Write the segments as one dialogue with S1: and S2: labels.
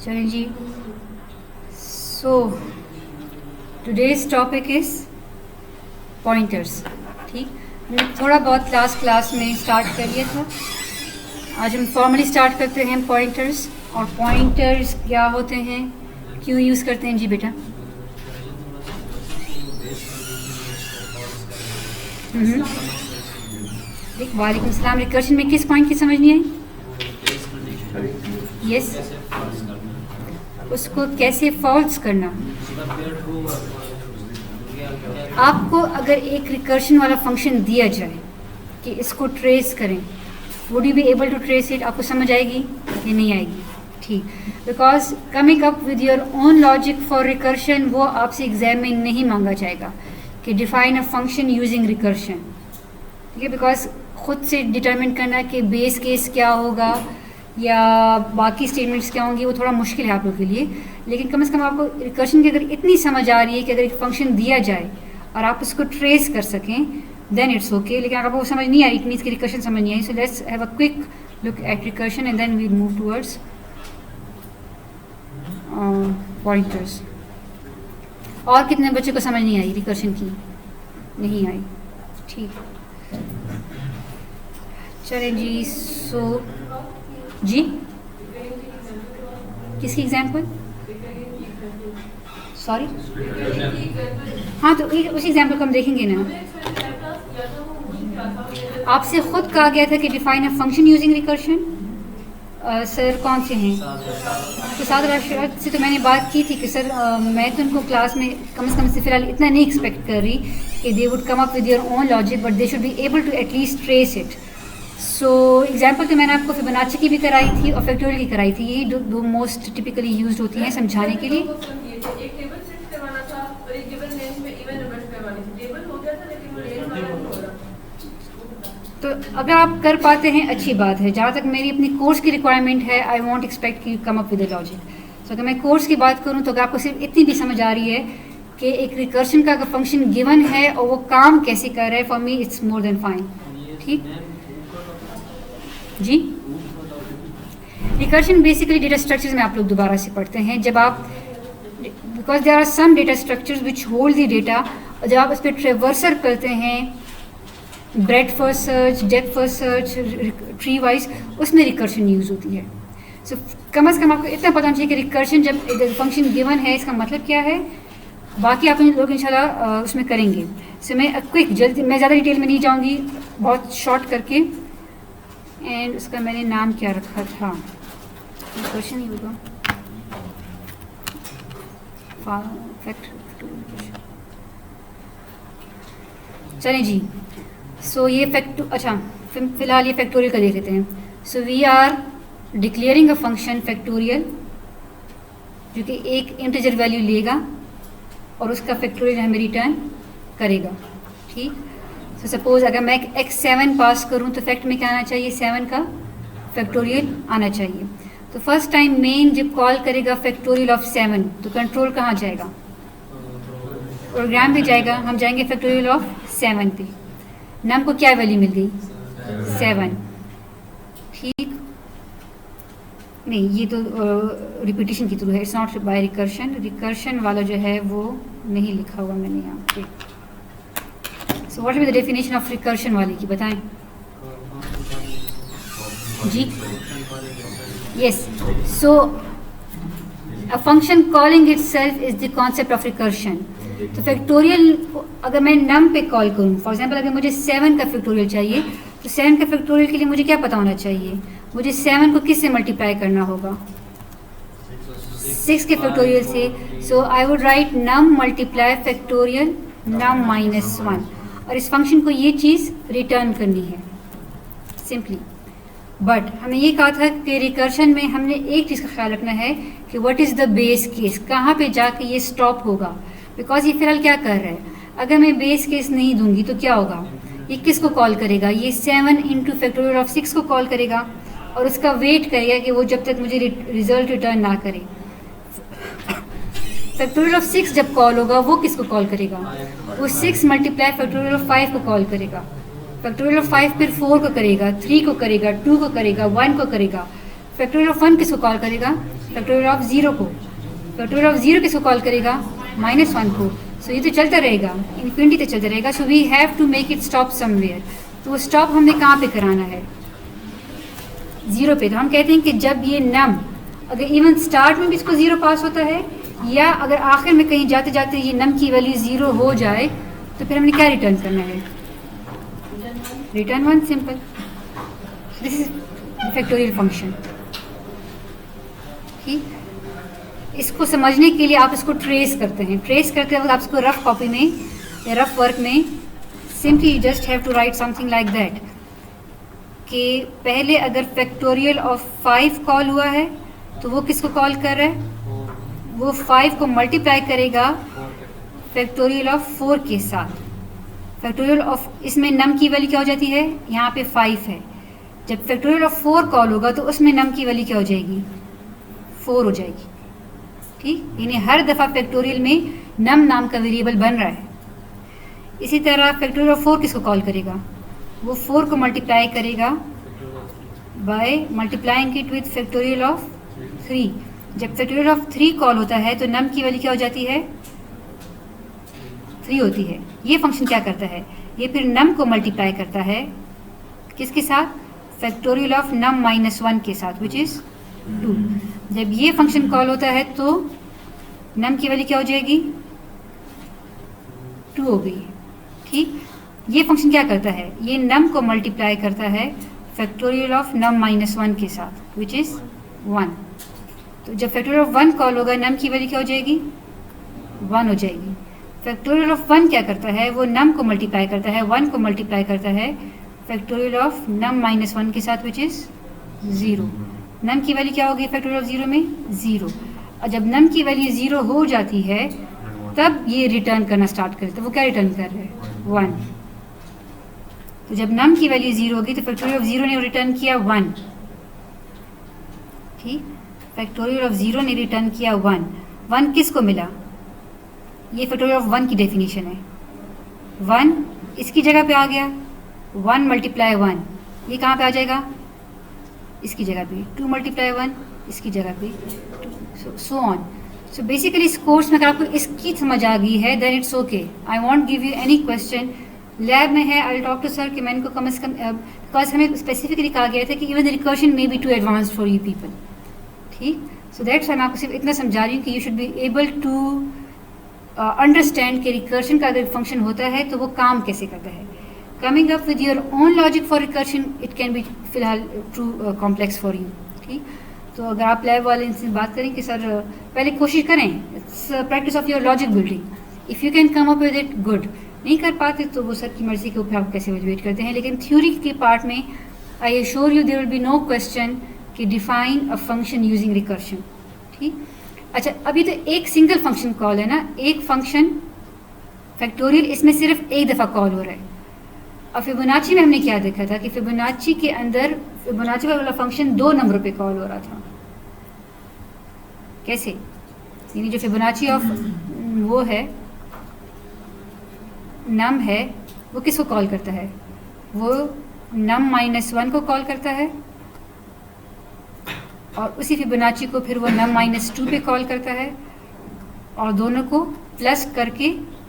S1: चलें जी. So today's topic is pointers. ठीक, हमने थोड़ा बहुत लास्ट क्लास में स्टार्ट कर लिया था. आज हम फॉर्मली स्टार्ट करते हैं पॉइंटर्स. और पॉइंटर्स क्या होते हैं, क्यों यूज़ करते हैं जी बेटा? देख, वालेकुम सलाम. रिकर्शन में किस पॉइंट की समझ नहीं आई? यस, उसको कैसे फॉल्स करना. आपको अगर एक रिकर्शन वाला फंक्शन दिया जाए कि इसको ट्रेस करें, would you be able to trace it? आपको समझ आएगी कि नहीं आएगी? ठीक, because coming up with your own logic for recursion, वो आपसे एग्जाम में नहीं मांगा जाएगा कि define a function using recursion. ठीक है, बिकॉज खुद से डिटरमिन करना कि बेस केस क्या होगा या बाकी स्टेटमेंट्स क्या होंगे, वो थोड़ा मुश्किल है आप लोगों के लिए. लेकिन कम से कम आपको रिकर्शन की अगर इतनी समझ आ रही है कि अगर एक फंक्शन दिया जाए और आप उसको ट्रेस कर सकें, देन इट्स ओके. लेकिन अगर आपको समझ नहीं आई, इट मीन्स की रिकर्शन समझ नहीं आई. So let's have a quick look at recursion and then we move towards pointers. और कितने बच्चों को समझ नहीं आई रिकर्शन की? नहीं आई. ठीक, चलें जी. सो जी, किसकी एग्जाम्पल? सॉरी, हाँ, तो उसी एग्जाम्पल को हम देखेंगे ना. आपसे खुद कहा गया था कि define a function using recursion. Sir कौन से हैं? तो साद राशिद से तो मैंने बात की थी कि सर मैं तो उनको क्लास में कम से फ़िलहाल इतना नहीं एक्सपेक्ट कर रही कि they would come up with your own logic, but they should be able to at least trace it. So example तो मैंने आपको फिबोनाची की भी कराई थी और फैक्टोरियल की कराई थी. यही दो मोस्ट टिपिकली यूज्ड होती हैं समझाने के लिए. तो अगर आप कर पाते हैं अच्छी बात है. जहाँ तक मेरी अपनी कोर्स की रिक्वायरमेंट है, आई वॉन्ट एक्सपेक्ट कि you come up with the logic. So अगर मैं कोर्स की बात करूँ तो अगर आपको सिर्फ इतनी भी समझ आ रही है कि एक रिकर्शन का अगर फंक्शन गिवन है और वो काम कैसे कर रहा है, for me it's more than fine. ठीक जी. रिकर्शन बेसिकली डेटा स्ट्रक्चर्स में आप लोग दोबारा से पढ़ते हैं. जब आप, because there are some data structures which hold the data, और जब आप उस पर ट्रेवर्सर करते हैं, breadth first search, depth first search, tree wise, उसमें रिकर्शन यूज़ होती है. सो कम से कम आपको इतना पता होना चाहिए कि रिकर्शन जब फंक्शन गिवन है इसका मतलब क्या है. बाकी आप लोग इंशाल्लाह उसमें करेंगे. सो मैं क्विक जल्दी, मैं ज़्यादा डिटेल में नहीं जाऊँगी, बहुत शॉर्ट करके. एंड उसका मैंने नाम क्या रखा था, रिकर्शन ही होगा. चलें जी. सो ये अच्छा, फिलहाल ये फैक्टोरियल का देख लेते हैं. So we are declaring a function factorial जो कि एक इंटीजर वैल्यू लेगा और उसका फैक्टोरियल हमें रिटर्न करेगा. ठीक. सो सपोज अगर मैं x7 पास करूं तो फैक्ट में क्या आना चाहिए? 7 का फैक्टोरियल आना चाहिए. तो फर्स्ट टाइम मेन जब कॉल करेगा फैक्टोरियल ऑफ 7, तो कंट्रोल कहाँ जाएगा? प्रोग्राम पे जाएगा. हम जाएंगे फैक्टोरियल ऑफ 7 पे. नम को क्या वैल्यू मिल गई? 7. ठीक, नहीं, ये तो रिपीटिशन के थ्रू है, it's not by recursion. Recursion वाला जो है वो नहीं लिखा हुआ मैंने यहाँ पे. So what is the definition of recursion वाले की बताएं जी. Yes, so a function calling itself is the concept of recursion. तो फैक्टोरियल अगर मैं नम पे कॉल करूँ, फॉर एग्जांपल अगर मुझे 7 का फैक्टोरियल चाहिए, तो 7 का फैक्टोरियल के लिए मुझे क्या पता होना चाहिए? मुझे 7 को किस से मल्टीप्लाई करना होगा? 6 के फैक्टोरियल से. So I would write num multiply factorial num -1, और इस फंक्शन को ये चीज़ रिटर्न करनी है सिंपली. बट हमने ये कहा था कि रिकर्शन में हमने एक चीज़ का ख्याल रखना है कि what is the base case, कहाँ पे जाके ये स्टॉप होगा. बिकॉज ये फिलहाल क्या कर रहा है, अगर मैं बेस केस नहीं दूंगी तो क्या होगा? ये किसको कॉल करेगा? ये 7 इंटू फैक्टोरियल ऑफ 6 को कॉल करेगा और उसका वेट करेगा कि वो जब तक मुझे रिजल्ट रिटर्न ना करे. फैक्टोरियल ऑफ 6 जब कॉल होगा वो किसको कॉल करेगा? वो 6 मल्टीप्लाई फैक्टोरियल ऑफ 5 को कॉल करेगा. फैक्टोरियल ऑफ 5 फिर 4 को करेगा, 3 को करेगा, 2 को करेगा, 1 को करेगा. फैक्टोरियल ऑफ 1 किसको कॉल करेगा? फैक्टोरियल ऑफ 0 को, फैक्टोरियल ऑफ 0 किसको कॉल करेगा, -1 को। सो ये तो चलता रहेगा, इन्फिनिटी तक चलता रहेगा। So we have to make it stop somewhere. तो वो स्टॉप हमने कहाँ पे कराना है, 0 पे। तो हम कहते हैं कि जब ये नम अगर इवन स्टार्ट में भी इसको 0 पास होता है, या अगर आखिर में कहीं जाते जाते ये नम की वैल्यू 0 हो जाए, तो फिर हमने क्या रिटर्न करना है, return 1, simple. This is factorial function. ठीक, इसको समझने के लिए आप इसको ट्रेस करते हैं। ट्रेस करते वक्त आप इसको रफ कॉपी में या रफ वर्क में simply you just have to write something like that कि पहले अगर फैक्टोरियल ऑफ 5 कॉल हुआ है तो वो किसको कॉल कर रहा है, वो 5 को मल्टीप्लाई करेगा फैक्टोरियल ऑफ 4 के साथ। फैक्टोरियल ऑफ, इसमें नम की वैल्यू क्या हो जाती है, यहाँ पे 5 है। जब फैक्टोरियल ऑफ 4 कॉल होगा तो उसमें नम की वैल्यू क्या हो जाएगी, 4 हो जाएगी। ठीक, यानी हर दफ़ा फैक्टोरियल में नम नाम का वेरिएबल बन रहा है। इसी तरह फैक्टोरियल ऑफ 4 किसको कॉल करेगा, वो 4 को मल्टीप्लाई करेगा by multiplying it with factorial of 3। जब फैक्टोरियल ऑफ 3 कॉल होता है तो नम की वैल्यू क्या हो जाती है, 3 होती है। ये फंक्शन क्या करता है, ये फिर नम को मल्टीप्लाई करता है किसके साथ, फैक्टोरियल ऑफ नम -1 के साथ, विच इज़ 2। जब ये फंक्शन कॉल होता है तो नम की वैल्यू क्या हो जाएगी, 2 हो गई। ठीक, ये फंक्शन क्या करता है, ये नम को मल्टीप्लाई करता है फैक्टोरियल ऑफ नम -1 के साथ, विच इज़ 1। तो जब फैक्टोरियल ऑफ 1 कॉल होगा नम की वैल्यू क्या हो जाएगी, 1 हो जाएगी। फैक्टोरियल ऑफ 1 क्या करता है, वो नम को मल्टीप्लाई करता है, 1 को मल्टीप्लाई करता है फैक्टोरियल ऑफ नम -1 के साथ, विच इज़ 0। नम की वैल्यू क्या होगी फैक्टोरियल ऑफ 0 में, 0। और जब नम की वैल्यू 0 हो जाती है तब ये रिटर्न करना स्टार्ट करते, तो वो क्या रिटर्न कर रहे हैं, 1। तो जब नम की वैल्यू 0 होगी तो फैक्टोरियल ऑफ 0 ने रिटर्न किया 1। ठीक, फैक्टोरियल ऑफ 0 ने रिटर्न किया 1। 1 किसको मिला, ये फैक्टोरियल ऑफ 1 की डेफिनेशन है। 1 इसकी जगह पे आ गया, 1 मल्टीप्लाई 1 ये कहाँ पे आ जाएगा, इसकी जगह पे 2 मल्टीप्लाई 1 इसकी जगह पे 2, सो ऑन। सो बेसिकली इस कोर्स में अगर आपको इसकी समझ आ गई है then it's okay. I won't give you any question. Lab में है, आई टॉक टू सर कि मैं इनको कम से कम, बिकॉज हमें स्पेसिफिकली कहा गया था कि even the recursion may be too advanced for you people. ठीक, सो दैट्स मैं आपको सिर्फ इतना समझा रही हूँ कि you should be able to understand कि रिकर्शन का अगर फंक्शन होता है तो वो काम कैसे करता है। Coming up with your own logic for recursion it can B फिलहाल टू कॉम्प्लेक्स फॉर यू। ठीक, तो अगर आप लैब वाले इनसे बात करें कि सर पहले कोशिश करें, it's practice of your logic building. If you can come up with it good, नहीं कर पाते तो वो सर की मर्जी के ऊपर आप कैसे एवेलुएट करते हैं। लेकिन थ्योरी के पार्ट में I assure you there will be no question कि define a function using recursion. ठीक, अच्छा अभी तो एक सिंगल फंक्शन कॉल है ना, एक फंक्शन फैक्टोरियल, इसमें सिर्फ एक दफ़ा कॉल हो रहा है। और फिबोनाची में हमने क्या देखा था कि फिबोनाची के अंदर फिबोनाची वाला फंक्शन 2 नंबरों पे कॉल हो रहा था। कैसे, यानी जो फिबोनाची ऑफ वो है नम है वो किसको कॉल करता है, वो नम -1 को कॉल करता है और उसी फिबोनाची को फिर वो नम -2 पे कॉल करता है और दोनों को प्लस करके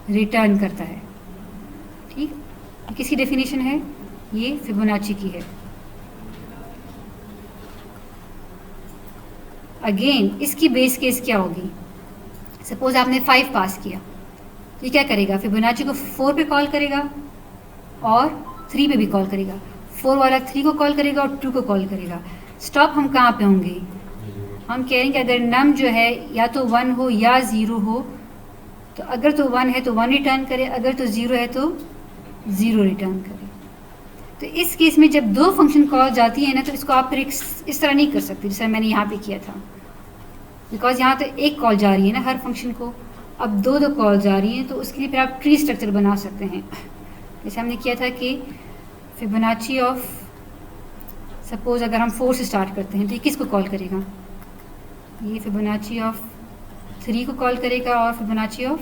S1: रिटर्न करता है। ठीक, किसकी डेफिनेशन है, ये फिबोनाची की है। अगेन इसकी बेस केस क्या होगी, सपोज आपने 5 पास किया, ये क्या करेगा, फिबोनाची को 4 पे कॉल करेगा और 3 पे भी कॉल करेगा। 4 वाला 3 को कॉल करेगा और 2 को कॉल करेगा। स्टॉप हम कहाँ पे होंगे, हम कह रहे हैं कि अगर नम जो है या तो 1 हो या 0 हो, तो अगर तो 1 है तो 1 रिटर्न करे, अगर तो 0 है तो 0 रिटर्न करे। तो इस केस में जब 2 फंक्शन कॉल जाती है ना तो इसको आप फिर इस तरह नहीं कर सकते जैसे मैंने यहाँ पे किया था, बिकॉज यहाँ तो एक कॉल जा रही है ना हर फंक्शन को, अब 2 कॉल जा रही हैं तो उसके लिए फिर आप ट्री स्ट्रक्चर बना सकते हैं। जैसे हमने किया था कि फिबोनाची ऑफ, सपोज अगर हम 4 से स्टार्ट करते हैं तो ये किसको कॉल करेगा, ये फिबोनाची ऑफ 3 को कॉल करेगा और फिबोनाची ऑफ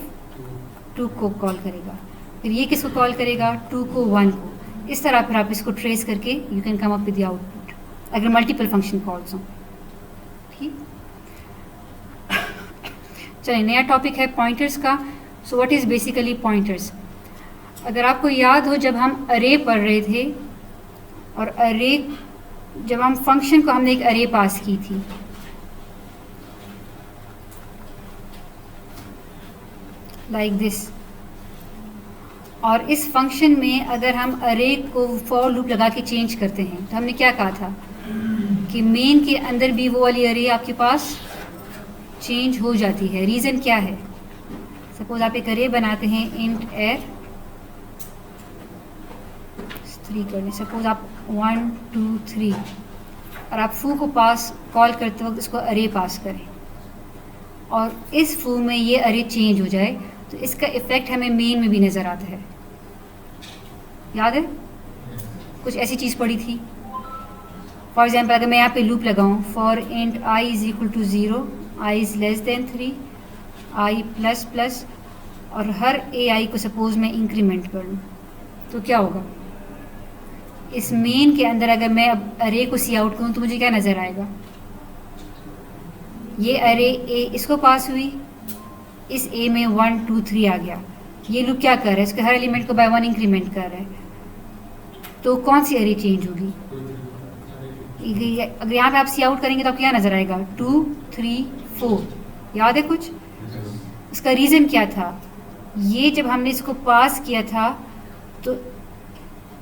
S1: 2 को कॉल करेगा, फिर ये किसको कॉल करेगा, 2 को 1 को। इस तरह फिर आप इसको ट्रेस करके you can come up with the output अगर मल्टीपल फंक्शन कॉल्स हों। ठीक, चलिए नया टॉपिक है पॉइंटर्स का। सो व्हाट इज़ बेसिकली पॉइंटर्स। अगर आपको याद हो जब हम अरे पढ़ रहे थे और अरे जब हम फंक्शन को हमने एक अरे पास की थी, लाइक दिस, और इस फंक्शन में अगर हम अरे को फॉर लूप लगा के चेंज करते हैं तो हमने क्या कहा था कि मेन के अंदर भी वो वाली अरे आपके पास चेंज हो जाती है। रीज़न क्या है? सपोज आप एक अरे बनाते हैं इंट एर 3 करने, सपोज आप 1 2 3 और आप फू को पास कॉल करते वक्त इसको अरे पास करें और इस फू में ये अरे चेंज हो जाए तो इसका इफ़ेक्ट हमें मेन में भी नज़र आता है। याद है कुछ ऐसी चीज़ पड़ी थी। फॉर एग्जाम्पल अगर मैं यहाँ पे लूप लगाऊँ for int i is equal to 0, i is less than 3, i plus plus, और हर ai को सपोज मैं इंक्रीमेंट कर लूँ तो क्या होगा? इस मेन के अंदर अगर मैं अब अरे को सी आउट करूँ तो मुझे क्या नज़र आएगा? ये अरे ए इसको पास हुई, इस ए में 1 2 3 आ गया। ये लूप क्या कर रहा है? इसके हर एलिमेंट को बाय 1 इंक्रीमेंट कर रहा है। तो कौन सी अरे चेंज होगी? अगर यहाँ पे आप सी आउट करेंगे तो क्या नज़र आएगा? 2 3 4। याद है कुछ? इसका रीज़न क्या था? ये जब हमने इसको पास किया था तो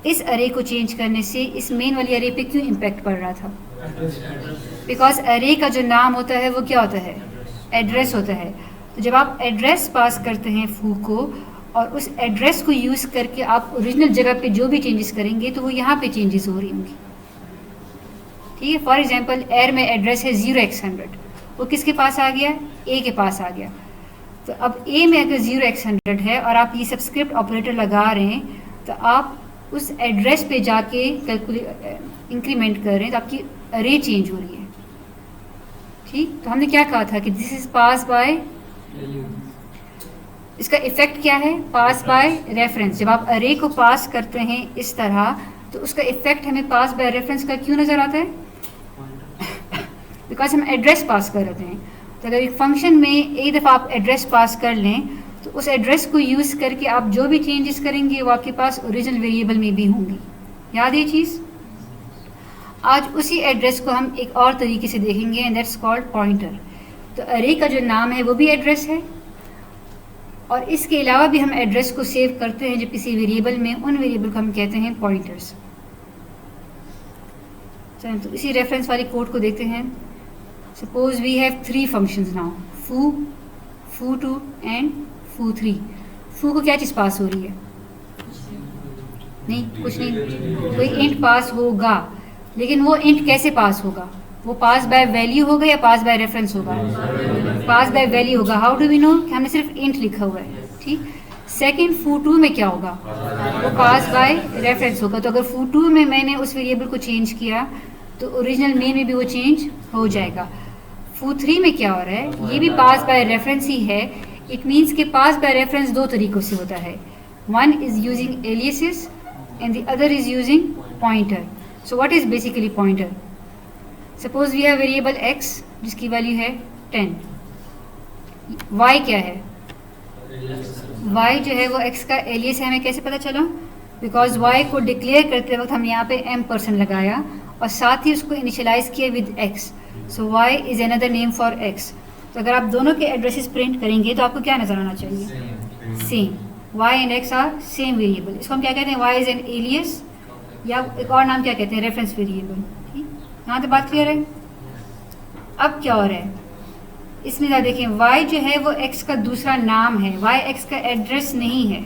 S1: इस अरे को चेंज करने से इस मेन वाली अरे पे क्यों इम्पैक्ट पड़ रहा था? बिकॉज अरे का जो नाम होता है वो क्या होता है? एड्रेस होता है। तो जब आप एड्रेस पास करते हैं फू को और उस एड्रेस को यूज़ करके आप ओरिजिनल जगह पे जो भी चेंजेस करेंगे तो वो यहाँ पे चेंजेस हो रही होंगी। ठीक है, फॉर एग्जांपल एर में एड्रेस है 0x100, वो किसके पास आ गया? ए के पास आ गया। तो अब ए में अगर 0x100 है और आप ये सब्सक्रिप्ट ऑपरेटर लगा रहे हैं तो आप उस एड्रेस पे जाके इंक्रीमेंट कर रहे हैं तो आपकी अरे चेंज हो रही है। ठीक, तो हमने क्या कहा था कि दिस इज पास बाय, इसका इफेक्ट क्या है? पास बाय रेफरेंस। जब आप अरे को पास करते हैं इस तरह तो उसका इफेक्ट हमें पास बाय रेफरेंस का क्यों नज़र आता है? बिकॉज हम एड्रेस पास कर रहे हैं। तो अगर एक फंक्शन में एक दफ़ा आप एड्रेस पास कर लें तो उस एड्रेस को यूज़ करके आप जो भी चेंजेस करेंगे वो आपके पास ओरिजिनल वेरिएबल में भी होंगी। याद ये चीज़? आज उसी एड्रेस को हम एक और तरीके से देखेंगे एंड दैट्स कॉल्ड पॉइंटर। तो अरे का जो नाम है वो भी एड्रेस है और इसके अलावा भी हम एड्रेस को सेव करते हैं जब किसी वेरिएबल में, उन वेरिएबल को हम कहते हैं पॉइंटर्स। चलें तो इसी रेफरेंस वाली कोड को देखते हैं। Suppose we have 3 functions now, foo, foo2 and foo3। फू को क्या चीज़ पास हो रही है? नहीं, कुछ नहीं, कोई इंट पास होगा, लेकिन वो इंट कैसे पास होगा? वो पास बाय वैल्यू होगा या पास बाय रेफरेंस होगा? पास बाय वैल्यू होगा। हाउ डू वी नो कि हमने सिर्फ इंट लिखा हुआ है? ठीक। सेकंड foo2 में क्या होगा? वो पास बाय रेफरेंस होगा। तो अगर foo2 में मैंने उस वेरिएबल को चेंज किया तो ओरिजिनल मेन में भी वो चेंज हो जाएगा। foo3 में क्या हो रहा है? ये भी पास बाय रेफरेंस ही है। इट मीन्स कि पास बाय रेफरेंस 2 तरीक़ों से होता है। One is using aliases and the other is using pointer. So what is basically pointer? Suppose we have variable x जिसकी वैल्यू है 10। y क्या है? y जो है वो x का एलियस है। हमें कैसे पता चला? बिकॉज y को डिक्लेयर करते वक्त हम यहाँ पे m% लगाया और साथ ही उसको इनिशियलाइज किया with x। So y is another name for x। तो अगर आप दोनों के एड्रेसेस प्रिंट करेंगे तो आपको क्या नज़र आना चाहिए? Same. y and x are same variable. इसको हम क्या कहते हैं? y इज़ एन एलियस, या एक और नाम क्या कहते हैं? Reference variable. ठीक, यहाँ तक बात क्लियर है? अब क्या हो रहा है इसमें? ज़रा देखें, y जो है वो x का दूसरा नाम है, y x का एड्रेस नहीं है,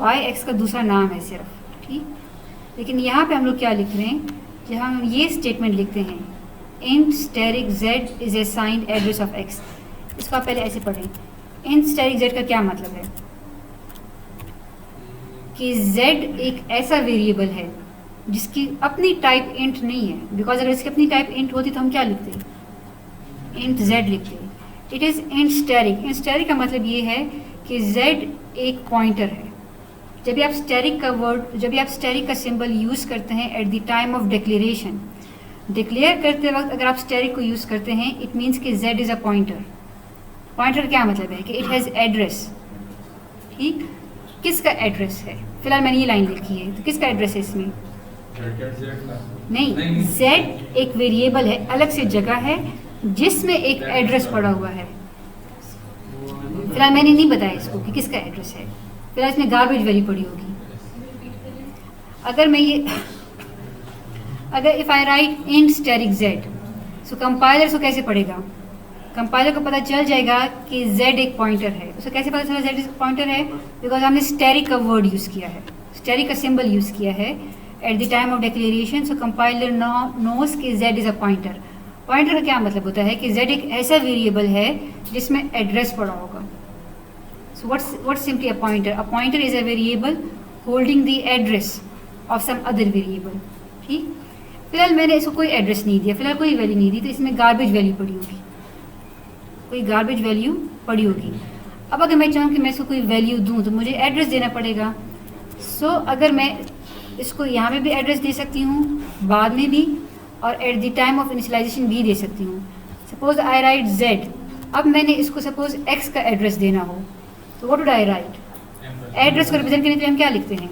S1: y x का दूसरा नाम है सिर्फ। ठीक, लेकिन यहाँ पे हम लोग क्या लिख रहे हैं? जहाँ हम ये स्टेटमेंट लिखते हैं int steric z is assigned address of x। इसको आप पहले ऐसे पढ़ें। int steric z का क्या मतलब है? कि z एक ऐसा वेरिएबल है जिसकी अपनी टाइप int नहीं है। बिकॉज अगर इसकी अपनी टाइप int होती तो हम क्या लिखते? int z लिखते। It is int steric। int steric का मतलब ये है कि z एक पॉइंटर है। जब भी आप स्टेरिक का वर्ड, जब भी आप स्टेरिक का सिंबल यूज़ करते हैं eight the time of declaration, declare करते वक्त अगर आप स्टेरिक को यूज़ करते हैं इट मीन्स कि z is a pointer. Pointer का क्या मतलब है कि इट हैज़ एड्रेस, ठीक, किसका एड्रेस है? फिलहाल मैंने ये लाइन लिखी है, तो किसका एड्रेस है इसमें? नहीं, z एक वेरिएबल है, अलग से जगह है जिसमें एक एड्रेस पड़ा हुआ है। फिलहाल मैंने नहीं बताया इसको कि किसका एड्रेस है, फिलहाल इसमें गार्बेज वैल्यू पड़ी होगी। अगर मैं ये अगर if I right int static z, so compiler को कैसे पढ़ेगा? कंपाइलर को पता चल जाएगा कि z एक पॉइंटर है। उसको कैसे पता चला z एक पॉइंटर है? बिकॉज हमने स्टैटिक का वर्ड यूज़ किया है, स्टैटिक का सिंबल यूज़ किया है at the time of declaration. So compiler knows कि z is a pointer. Pointer का क्या मतलब होता है कि z एक ऐसा वेरिएबल है जिसमें एड्रेस पड़ा होगा। So what's simply a pointer? A pointer is a variable holding the address of some other variable, ठीक। फिलहाल मैंने इसको कोई एड्रेस नहीं दिया, फिलहाल कोई वैल्यू नहीं दी, तो इसमें गार्बेज वैल्यू पड़ी होगी, कोई गार्बेज वैल्यू पड़ी होगी। अब अगर मैं चाहूँ कि मैं इसको कोई वैल्यू दूँ तो मुझे एड्रेस देना पड़ेगा। सो अगर मैं इसको यहाँ पे भी एड्रेस दे सकती हूँ, बाद में भी, और at the time of initialization भी दे सकती हूँ। सपोज आई राइट z, अब मैंने इसको सपोज x का एड्रेस देना हो, तो what would I right? Address को रिप्रेजेंट करने के लिए हम क्या लिखते हैं?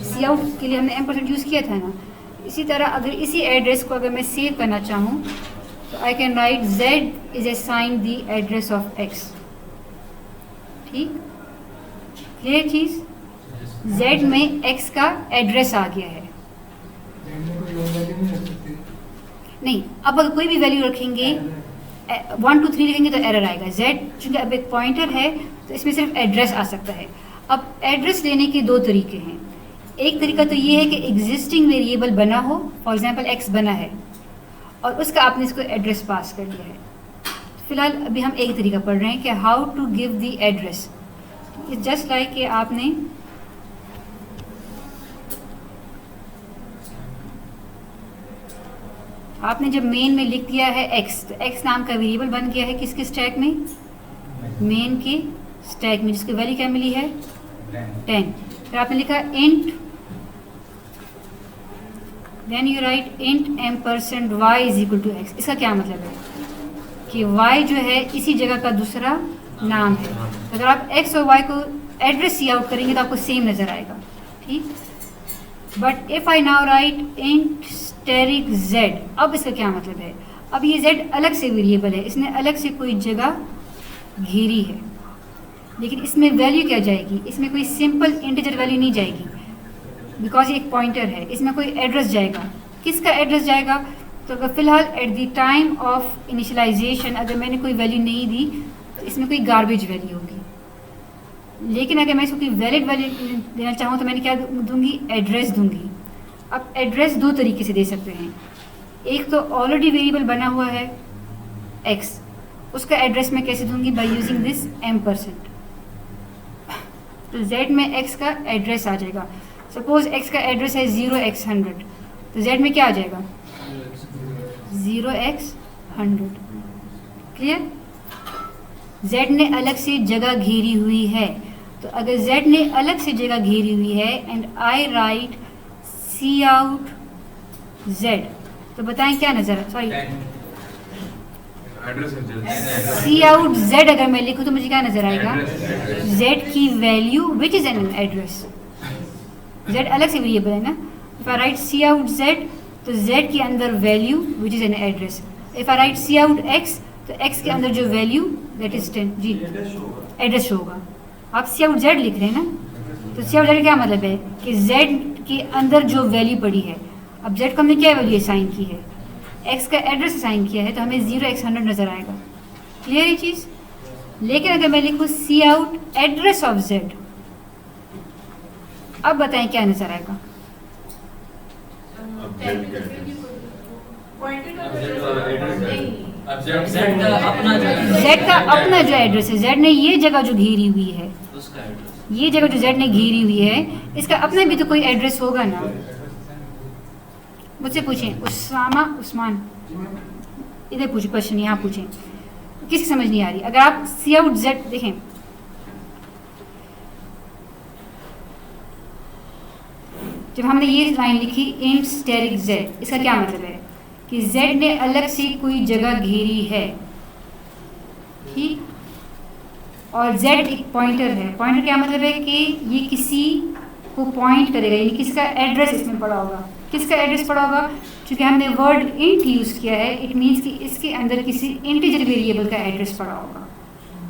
S1: सी आउट के लिए हमने एम्परसेंड यूज़ किया था ना। इसी तरह अगर इसी एड्रेस को अगर मैं सेव करना चाहूँ तो I can write z is assign the address of x, ठीक, क्लियर चीज़? z में x का एड्रेस आ गया है। नहीं, अब अगर कोई भी वैल्यू रखेंगे 1 2 3 लिखेंगे तो एरर आएगा। z चूँकि अब एक पॉइंटर है तो इसमें सिर्फ एड्रेस आ सकता है। अब एड्रेस लेने के दो तरीके हैं। एक तरीका तो ये है कि एग्जिस्टिंग वेरिएबल बना हो, फॉर एग्जांपल x बना है और उसका आपने इसको एड्रेस पास कर दिया है। फिलहाल अभी हम एक तरीका पढ़ रहे हैं कि how to give the address. It's just like कि आपने जब मेन में लिख दिया है x, तो x नाम का वेरिएबल बन गया है किसके स्टैक में? मेन के स्टैक में, जिसकी वैल्यू क्या मिली है? 10। फिर आपने लिखा int, then you write int ampersand y is equal to x। इसका क्या मतलब है कि y जो है इसी जगह का दूसरा नाम है। अगर आप x और y को एड्रेस सी आउट करेंगे तो आपको सेम नज़र आएगा, ठीक। But if I now right int static z, अब इसका क्या मतलब है? अब ये z अलग से वेरिएबल है, इसने अलग से कोई जगह घेरी है, लेकिन इसमें वैल्यू क्या जाएगी? इसमें कोई सिंपल इंटीजर वैल्यू नहीं जाएगी, बिकॉज ये एक पॉइंटर है। इसमें कोई एड्रेस जाएगा। किसका एड्रेस जाएगा? तो अगर फिलहाल at the time of initialization अगर मैंने कोई वैल्यू नहीं दी तो इसमें कोई गार्बेज वैल्यू होगी। लेकिन अगर मैं इसको कोई वैलिड वैल्यू देना चाहूँ तो मैंने क्या दूंगी? एड्रेस दूंगी। अब एड्रेस दो तरीके से दे सकते हैं। एक तो ऑलरेडी वेरिएबल बना हुआ है x, उसका एड्रेस मैं कैसे दूंगी? By using this ampersand. तो z में x का एड्रेस आ जाएगा। सपोज x का एड्रेस है 0x100, तो z में क्या आ जाएगा? 0x100, clear? z ने अलग से जगह घेरी हुई है, तो अगर z ने अलग से जगह घेरी हुई है and I write cout z, तो बताएं क्या नजर है? सॉरी, सी आउट z अगर मैं लिखूं तो मुझे क्या नजर आएगा? z की value which is an address. z अलग से वेरिएबल है ना। If I write cout z, तो z के अंदर value which is an address. If I write cout x, तो x के अंदर जो वैल्यू दैट इज 10 जी एड्रेस शो होगा। आप सी आउट z लिख रहे हैं ना, तो सी आउट z क्या मतलब है कि z के अंदर जो वैल्यू पड़ी है। अब z को हमने क्या वैल्यू असाइन की है? x का एड्रेस असाइन किया है, तो हमें 0x100 नज़र आएगा। क्लियर ये चीज़? लेकिन अगर मैं लिखूँ सी आउट एड्रेस ऑफ z, अब बताएं क्या नज़र आएगा? z का अपना जो एड्रेस है, z ने ये जगह जो घेरी हुई है, ये जगह जो z ने घेरी हुई है, इसका अपना भी तो कोई एड्रेस होगा ना। मुझसे पूछें, उस्मान इधर पूछे क्वेश्चन, यहाँ पूछें, किसकी समझ नहीं आ रही? अगर आप सी आउट z देखें, जब हमने ये लाइन लिखी इंट स्टैटिक z, इसका क्या मतलब है कि z ने अलग से कोई जगह घेरी है, ठीक। और z एक पॉइंटर है। पॉइंटर क्या मतलब है कि ये किसी को पॉइंट करेगा, यानी किसका एड्रेस इसमें पड़ा होगा। किसका एड्रेस पड़ा होगा? क्योंकि हमने वर्ड इंट यूज़ किया है, इट मीन्स कि इसके अंदर किसी इंटीजर वेरिएबल का एड्रेस पड़ा होगा,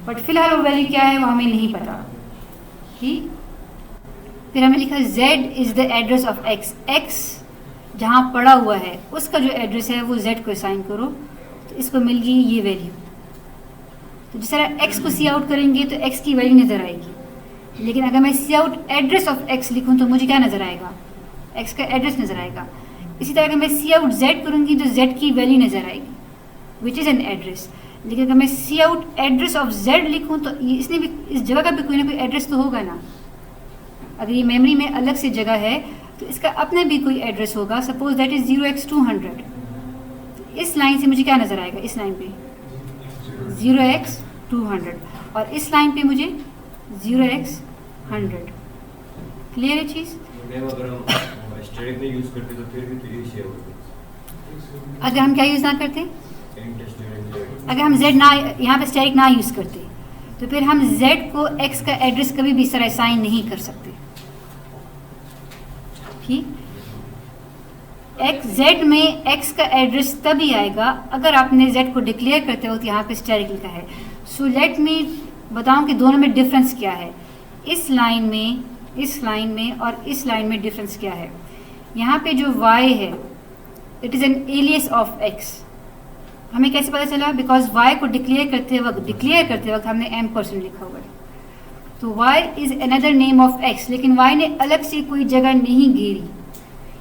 S1: बट फिलहाल वो वैल्यू क्या है वो हमें नहीं पता। ठीक, फिर हमने लिखा z is the address of x। x जहाँ पड़ा हुआ है उसका जो एड्रेस है वो z को असाइन करो, तो इसको मिल गई ये वैल्यू। तो जिस तरह x को सी आउट करेंगे तो x की वैल्यू नज़र आएगी, लेकिन अगर मैं सी आउट एड्रेस ऑफ x लिखूँ तो मुझे क्या नज़र आएगा? x का एड्रेस नज़र आएगा। इसी तरह अगर मैं सी आउट z करूँगी तो z की वैल्यू नज़र आएगी, विच इज़ एन एड्रेस। लेकिन अगर मैं सी आउट एड्रेस ऑफ z लिखूँ तो इसने भी, इस जगह का भी कोई ना कोई एड्रेस तो होगा ना। अगर ये मेमोरी में अलग से जगह है तो इसका अपना भी कोई एड्रेस होगा। Suppose that is 0x200। तो इस लाइन से मुझे क्या नज़र आएगा? इस लाइन पे 0x200 और इस लाइन पे मुझे 0x100। क्लियर है चीज़?
S2: अगर हम स्टैटिक में यूज़ करते तो फिर भी तो ये शेयर होगा।
S1: अगर हम क्या यूज़ ना करते, अगर हम z ना यहाँ पे स्टैटिक ना यूज़ करते तो फिर हम z को x का एड्रेस कभी भी इस तरह असाइन नहीं कर सकते। ठीक, z में x का एड्रेस तभी आएगा अगर आपने z को डिक्लेयर करते वक्त यहाँ पे स्टैटिक लिखा है। सो लेट मी बताऊँ कि दोनों में डिफरेंस क्या है। इस लाइन में और इस लाइन में डिफरेंस क्या है। यहाँ पे जो y है it is an alias of x। हमें कैसे पता चला? बिकॉज y को डिक्लेयर करते वक्त हमने m% लिखा हुआ है, तो y is another name of x, लेकिन y ने अलग से कोई जगह नहीं घेरी।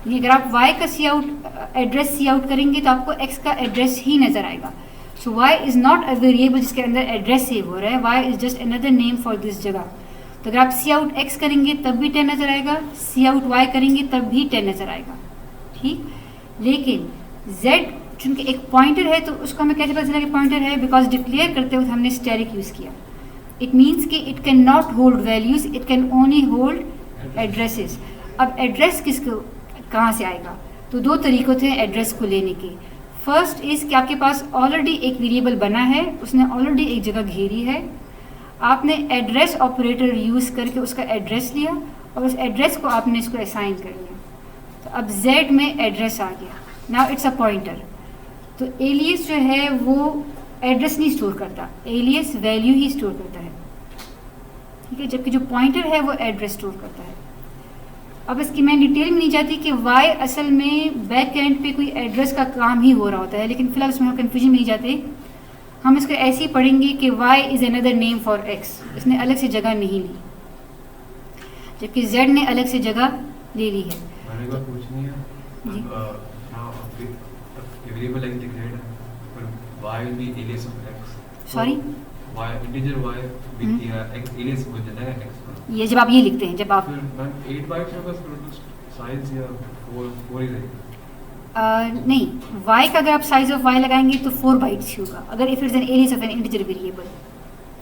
S1: यानी अगर आप y का सी आउट एड्रेस सी आउट करेंगे तो आपको x का एड्रेस ही नज़र आएगा। सो y is not a variable जिसके अंदर एड्रेस सेव हो रहा है, y is just another name for this जगह। तो अगर आप सी आउट x करेंगे तब भी 10 नज़र आएगा, सी आउट y करेंगे तब भी 10 नज़र आएगा। ठीक, लेकिन z चूँकि एक पॉइंटर है तो उसको हमें कैसे पता चला कि पॉइंटर है? बिकॉज डिक्लेयर करते वक्त हमने स्टैटिक यूज़ किया। इट मीन्स कि it can not hold values, it can only hold addresses. अब एड्रेस किसको कहाँ से आएगा? तो दो तरीक़ों थे एड्रेस को लेने के। फर्स्ट इज़ कि आपके पास ऑलरेडी एक वेरिएबल बना है, उसने ऑलरेडी एक जगह घेरी है, आपने एड्रेस ऑपरेटर यूज़ करके उसका एड्रेस लिया और उस एड्रेस को आपने इसको असाइन कर लिया। तो अब z में एड्रेस आ गया, नाउ इट्स अ पॉइंटर। तो एलियस जो है वो एड्रेस नहीं स्टोर करता, एलियस वैल्यू ही स्टोर करता है। ठीक है, जबकि जो पॉइंटर है वो एड्रेस स्टोर करता है। अब इसकी मैं डिटेल में नहीं जाती कि y असल में बैक एंड पे कोई एड्रेस का काम ही हो रहा होता है, लेकिन फिलहाल उसमें हम कन्फ्यूजन में नहीं जाते। हम इसको ऐसे ही पढ़ेंगे कि y is another name for x। इसने अलग से जगह नहीं ली, जबकि z ने अलग से जगह ले ली है।
S3: Variable x declared, but y will be alias of x.
S1: Sorry?
S3: Y integer y with the x alias हो जाता है x का।
S1: ये जब आप ये लिखते हैं, जब आप
S3: फिर मैम 8 बाइट्स में बस टोटल साइज या 4 ही रहेगा।
S1: नहीं, y का अगर आप साइज ऑफ y लगाएंगे तो 4 बाइट्स ही होगा, अगर if it's an alias of an integer variable.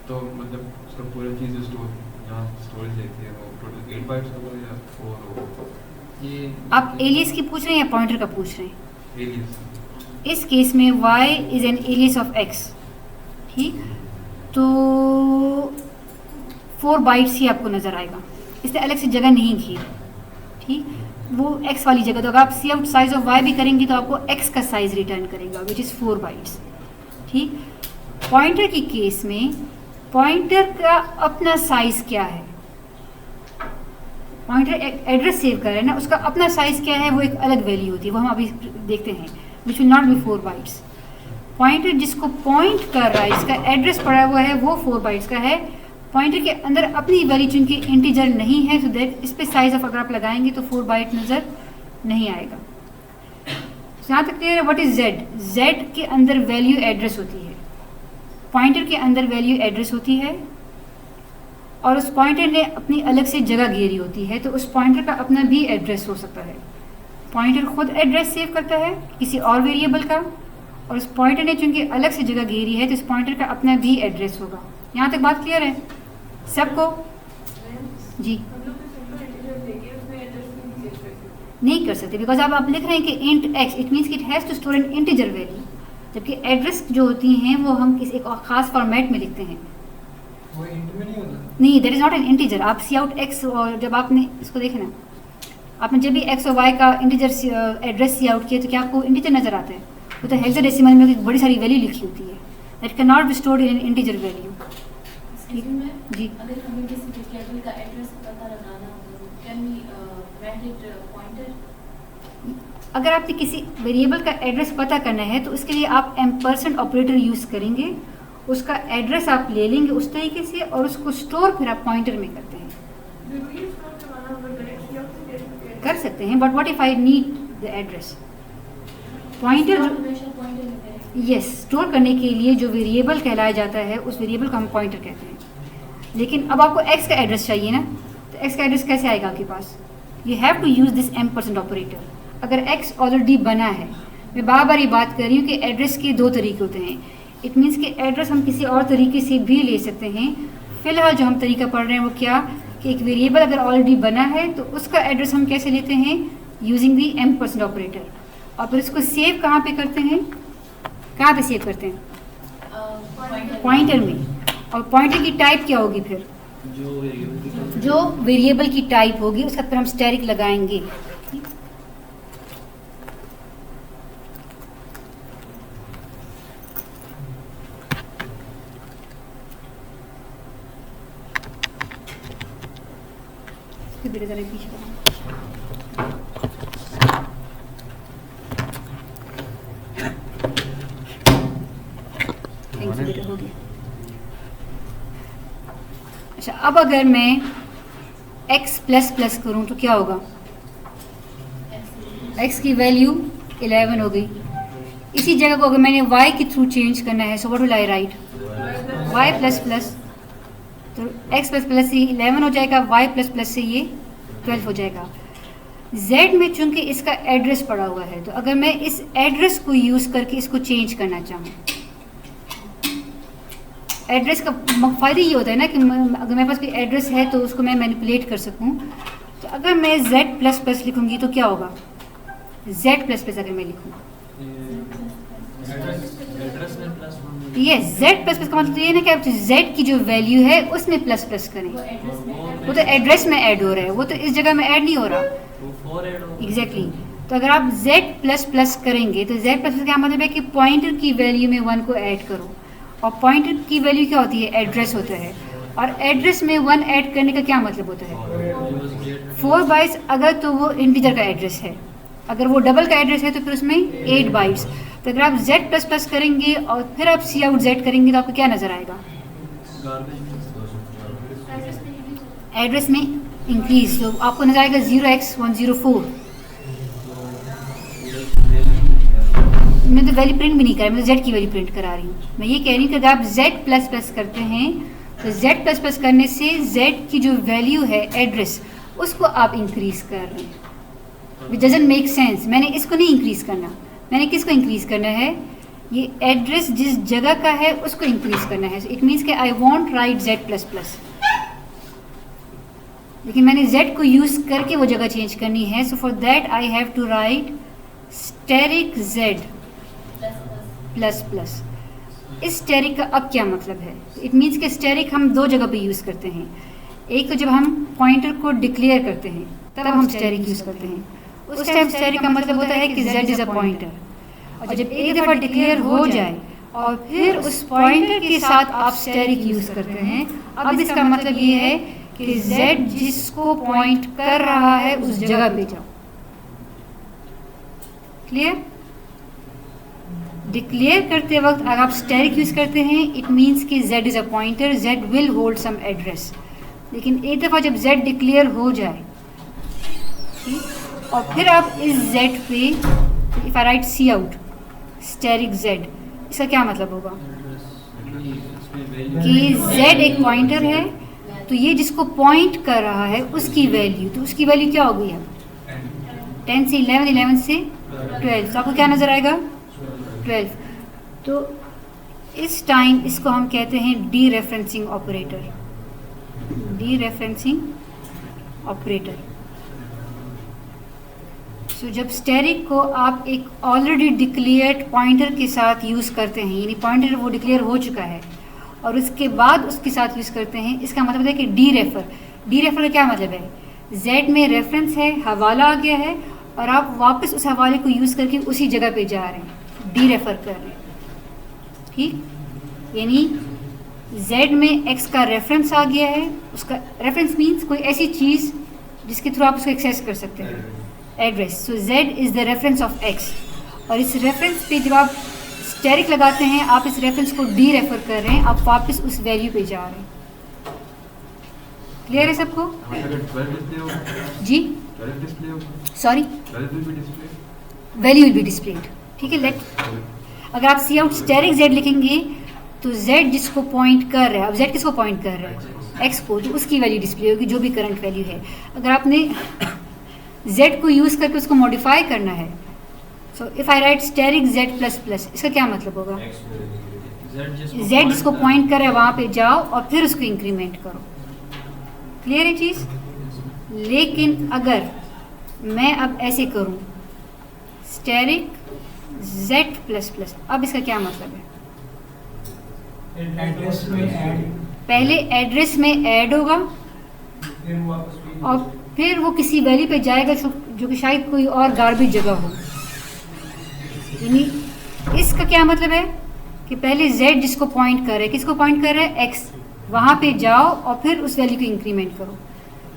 S3: तो मतलब उसका पूरा चीज़ जो स्टोर जहाँ स्टोरेज रहती है वो टोटल 8 बाइट्स होगा या 4 होगा? ये
S1: आप एलियस की पूछ रहे हैं या पॉइंटर का पूछ रहे हैं?
S3: एलियस।
S1: इस केस में y is an alias of x। ठीक, तो 4 बाइट्स ही आपको नज़र आएगा, इसने अलग से जगह नहीं घी। ठीक, वो x वाली जगह, तो अगर आप सी आउट साइज ऑफ y भी करेंगे तो आपको x का साइज रिटर्न करेगा, विच इज़ 4 बाइट्स। ठीक, पॉइंटर की केस में पॉइंटर का अपना साइज क्या है? पॉइंटर एड्रेस सेव कर रहा है ना, उसका अपना साइज क्या है वो एक अलग वैल्यू होती है, वो हम अभी देखते हैं, which will not be 4 bytes. Pointer जिसको पॉइंट कर रहा है, जिसका एड्रेस पड़ा हुआ है वो 4 बाइट्स का है। पॉइंटर के अंदर अपनी वैल्यू चूँकि इंटीजर नहीं है, सो दैट इस पे साइज ऑफ अगर आप लगाएंगे तो 4 बाइट नज़र नहीं आएगा। यहाँ तक क्लियर है? What is z? z के अंदर वैल्यू एड्रेस होती है, पॉइंटर के अंदर वैल्यू एड्रेस होती है, और उस पॉइंटर ने अपनी अलग से जगह घेरी होती है, तो उस पॉइंटर का अपना भी एड्रेस हो सकता है। पॉइंटर खुद एड्रेस सेव करता है किसी और वेरिएबल का, और उस पॉइंटर ने चूँकि अलग से जगह घेरी है तो इस पॉइंटर का अपना भी एड्रेस होगा। यहाँ तक बात क्लियर है सबको? जी नहीं कर सकते, बिकॉज अब आप लिख रहे हैं कि इंट x, इट मीन्स कि it has to store an integer value, जबकि एड्रेस जो होती हैं वो हम किसी एक खास फॉर्मेट में लिखते हैं।
S3: वो इंट में नहीं होता?
S1: नहीं, that is not an integer. आप सी आउट एक्स, और जब आपने इसको देखना, आपने जब भी एक्स और वाई का इंटीजर एड्रेस सी आउट किया तो क्या आपको इंटीजर नजर आता है? वो तो हेक्साडेसिमल में एक बड़ी सारी वैल्यू लिखी होती है, that can not be stored in integer value. जी,
S4: अगर हमें किसी वेरिएबल का एड्रेस पता लगाना हो, can we write it pointer?
S1: अगर आपने किसी वेरिएबल का एड्रेस पता करना है तो उसके लिए आप एम्परसेंड ऑपरेटर यूज़ करेंगे, उसका एड्रेस आप ले लेंगे उस तरीके से, और उसको स्टोर फिर आप पॉइंटर में करते हैं। कर सकते हैं, but what if I need the address? Pointer,
S4: हमेशा पॉइंटर में करेंगे।
S1: यस, स्टोर करने के लिए जो वेरिएबल कहलाया जाता है उस वेरिएबल को हम पॉइंटर कहते हैं। लेकिन अब आपको एक्स का एड्रेस चाहिए ना, तो एक्स का एड्रेस कैसे आएगा आपके पास? You have to use this ampersand operator. अगर एक्स ऑलरेडी बना है, मैं बार बार ये बात कर रही हूँ कि एड्रेस के दो तरीके होते हैं। इट मीन्स कि एड्रेस हम किसी और तरीके से भी ले सकते हैं। फिलहाल जो हम तरीका पढ़ रहे हैं वो क्या, कि एक वेरिएबल अगर ऑलरेडी बना है तो उसका एड्रेस हम कैसे लेते हैं? Using the ampersand operator. और फिर इसको सेव कहाँ पे करते हैं? कहाँ पे सेव करते हैं? पॉइंटर में। और पॉइंटर की टाइप क्या होगी फिर? जो वेरिएबल की टाइप होगी उसका फिर हम स्टैरिक लगाएंगे। बेटा जरा पीछे बेटा हो गया। अच्छा, अब अगर मैं x प्लस प्लस करूं तो क्या होगा? x की वैल्यू 11 हो गई। इसी जगह को अगर मैंने y के थ्रू चेंज करना है, so what will I right? y plus plus, तो x प्लस प्लस से 11 हो जाएगा, y प्लस प्लस से ये 12 हो जाएगा। z में चूंकि इसका एड्रेस पड़ा हुआ है, तो अगर मैं इस एड्रेस को यूज़ करके इसको चेंज करना चाहूँ, एड्रेस का फ़ायदा ये होता है ना कि अगर मेरे पास कोई एड्रेस है तो उसको मैं मैनिपुलेट कर सकूँ। तो अगर मैं z प्लस प्लस लिखूँगी तो क्या होगा? z प्लस प्लस अगर मैं लिखूँ, यस, z प्लस प्लस का मतलब तो ये ना कि आप z की जो वैल्यू है उसमें प्लस प्लस करें। वो तो एड्रेस में ऐड हो रहा है, वो तो इस जगह में ऐड नहीं हो रहा। एग्जैक्टली। तो अगर आप z प्लस प्लस करेंगे तो z प्लस प्लस का मतलब है कि पॉइंटर की वैल्यू में 1 को ऐड करो, और पॉइंटर की वैल्यू क्या होती है? एड्रेस होता है। और एड्रेस में 1 ऐड करने का क्या मतलब होता है? 4 बाइट्स अगर तो वो इंटीजर का एड्रेस है, अगर वो डबल का एड्रेस है तो फिर उसमें 8 बाइट्स। तो अगर आप z प्लस प्लस करेंगे और फिर आप सी आउट z करेंगे तो आपको क्या नज़र आएगा? एड्रेस में इंक्रीज, तो आपको नजर आएगा 0x104। मैं तो वैल्यू प्रिंट भी नहीं कर रही, मैं तो z की वैल्यू प्रिंट करा रही हूँ। मैं ये कह रही हूँ कि अगर आप z प्लस प्लस करते हैं तो z प्लस प्लस करने से z की जो वैल्यू है एड्रेस, उसको आप इंक्रीज कर रहे हैं। विच डजंट मेक सेंस। मैंने इसको नहीं इंक्रीज करना, मैंने किसको इंक्रीज करना है? ये एड्रेस जिस जगह का है उसको इंक्रीज करना है। इट मीन्स कि I want right z plus plus, लेकिन मैंने z को यूज़ करके वो जगह चेंज करनी है। So for that I have to write asterisk z plus plus. इस स्टेरिक का अब क्या मतलब है? इट मीन्स कि स्टेरिक हम दो जगह पे यूज़ करते हैं। एक तो जब हम पॉइंटर को डिक्लेयर करते हैं तब हम स्टेरिक यूज़ करते हैं, उस टाइम स्टेरिक का मतलब होता है कि z इज़ अ पॉइंटर। और जब एक दफ़ा डिक्लेयर हो जाए और फिर उस पॉइंटर के साथ आप स्टेरिक यूज़ करते हैं, अब इसका मतलब ये है कि z जिसको पॉइंट कर रहा है उस जगह पे जाओ। क्लियर? डिक्लेयर करते वक्त अगर आप स्टैरिक यूज़ करते हैं इट मीन्स कि z is a pointer, z will hold some address. लेकिन एक दफ़ा जब z डिक्लेयर हो जाए और फिर आप इस z पे if I write cout asterisk z, इसका क्या मतलब होगा? कि z एक पॉइंटर है, तो ये जिसको पॉइंट कर रहा है उसकी वैल्यू, तो उसकी वैल्यू क्या हो गई अब? 10 से 11, 11 से 12, तो आपको क्या नज़र आएगा? 12। तो इस टाइम इसको हम कहते हैं dereferencing operator. Dereferencing operator. So जब स्टैरिक को आप एक ऑलरेडी डिक्लेयर्ड पॉइंटर के साथ यूज़ करते हैं, यानी पॉइंटर वो डिक्लेयर हो चुका है और उसके बाद उसके साथ यूज़ करते हैं, इसका मतलब है कि डी रेफर का क्या मतलब है, z में रेफरेंस है, हवाला आ गया है और आप वापस उस हवाले को यूज़ करके उसी जगह पे जा रहे हैं, डी रेफर कर रहे हैं, ठीक। यानी z में x का रेफरेंस आ गया है, उसका रेफरेंस मीन्स कोई ऐसी चीज़ जिसके थ्रू आप उसको एक्सेस कर सकते हैं, address. So z is the reference of x, और इस रेफरेंस पे जब आप स्टेरिक लगाते हैं, आप इस रेफरेंस को डी रेफर कर रहे हैं, आप वापस उस वैल्यू पे जा रहे हैं। क्लियर है सबको?
S3: अगर 12 डिस्प्ले होगा,
S1: जी
S3: 12 डिस्प्ले होगा,
S1: sorry,
S3: 12 will be display.
S1: Value will be displayed, ठीक है। लेट अगर आप सी आउट स्टेरिक z लिखेंगे तो z जिसको पॉइंट कर रहा है, अब z किसको पॉइंट कर रहा है, x को, तो उसकी वैल्यू डिस्प्ले होगी जो भी करंट वैल्यू है। अगर आपने z को यूज़ करके उसको मॉडिफाई करना है, so if I write asterisk z plus plus, इसका क्या मतलब होगा, z जिसको पॉइंट कर रहा है वहाँ पे जाओ और फिर उसको इंक्रीमेंट करो। क्लियर है चीज़? लेकिन अगर मैं अब ऐसे करूँ स्टेरिक z प्लस प्लस, अब इसका क्या मतलब है,
S5: एड्रेस में ऐड,
S1: पहले एड्रेस में ऐड होगा
S5: फिर वापस भी
S1: और फिर वो किसी वैल्यू पे जाएगा जो कि शायद कोई और गार्बेज जगह हो। यानी इसका क्या मतलब है कि पहले z जिसको पॉइंट कर रहा है, किसको पॉइंट कर रहा है, x, वहाँ पे जाओ और फिर उस वैल्यू को इंक्रीमेंट करो।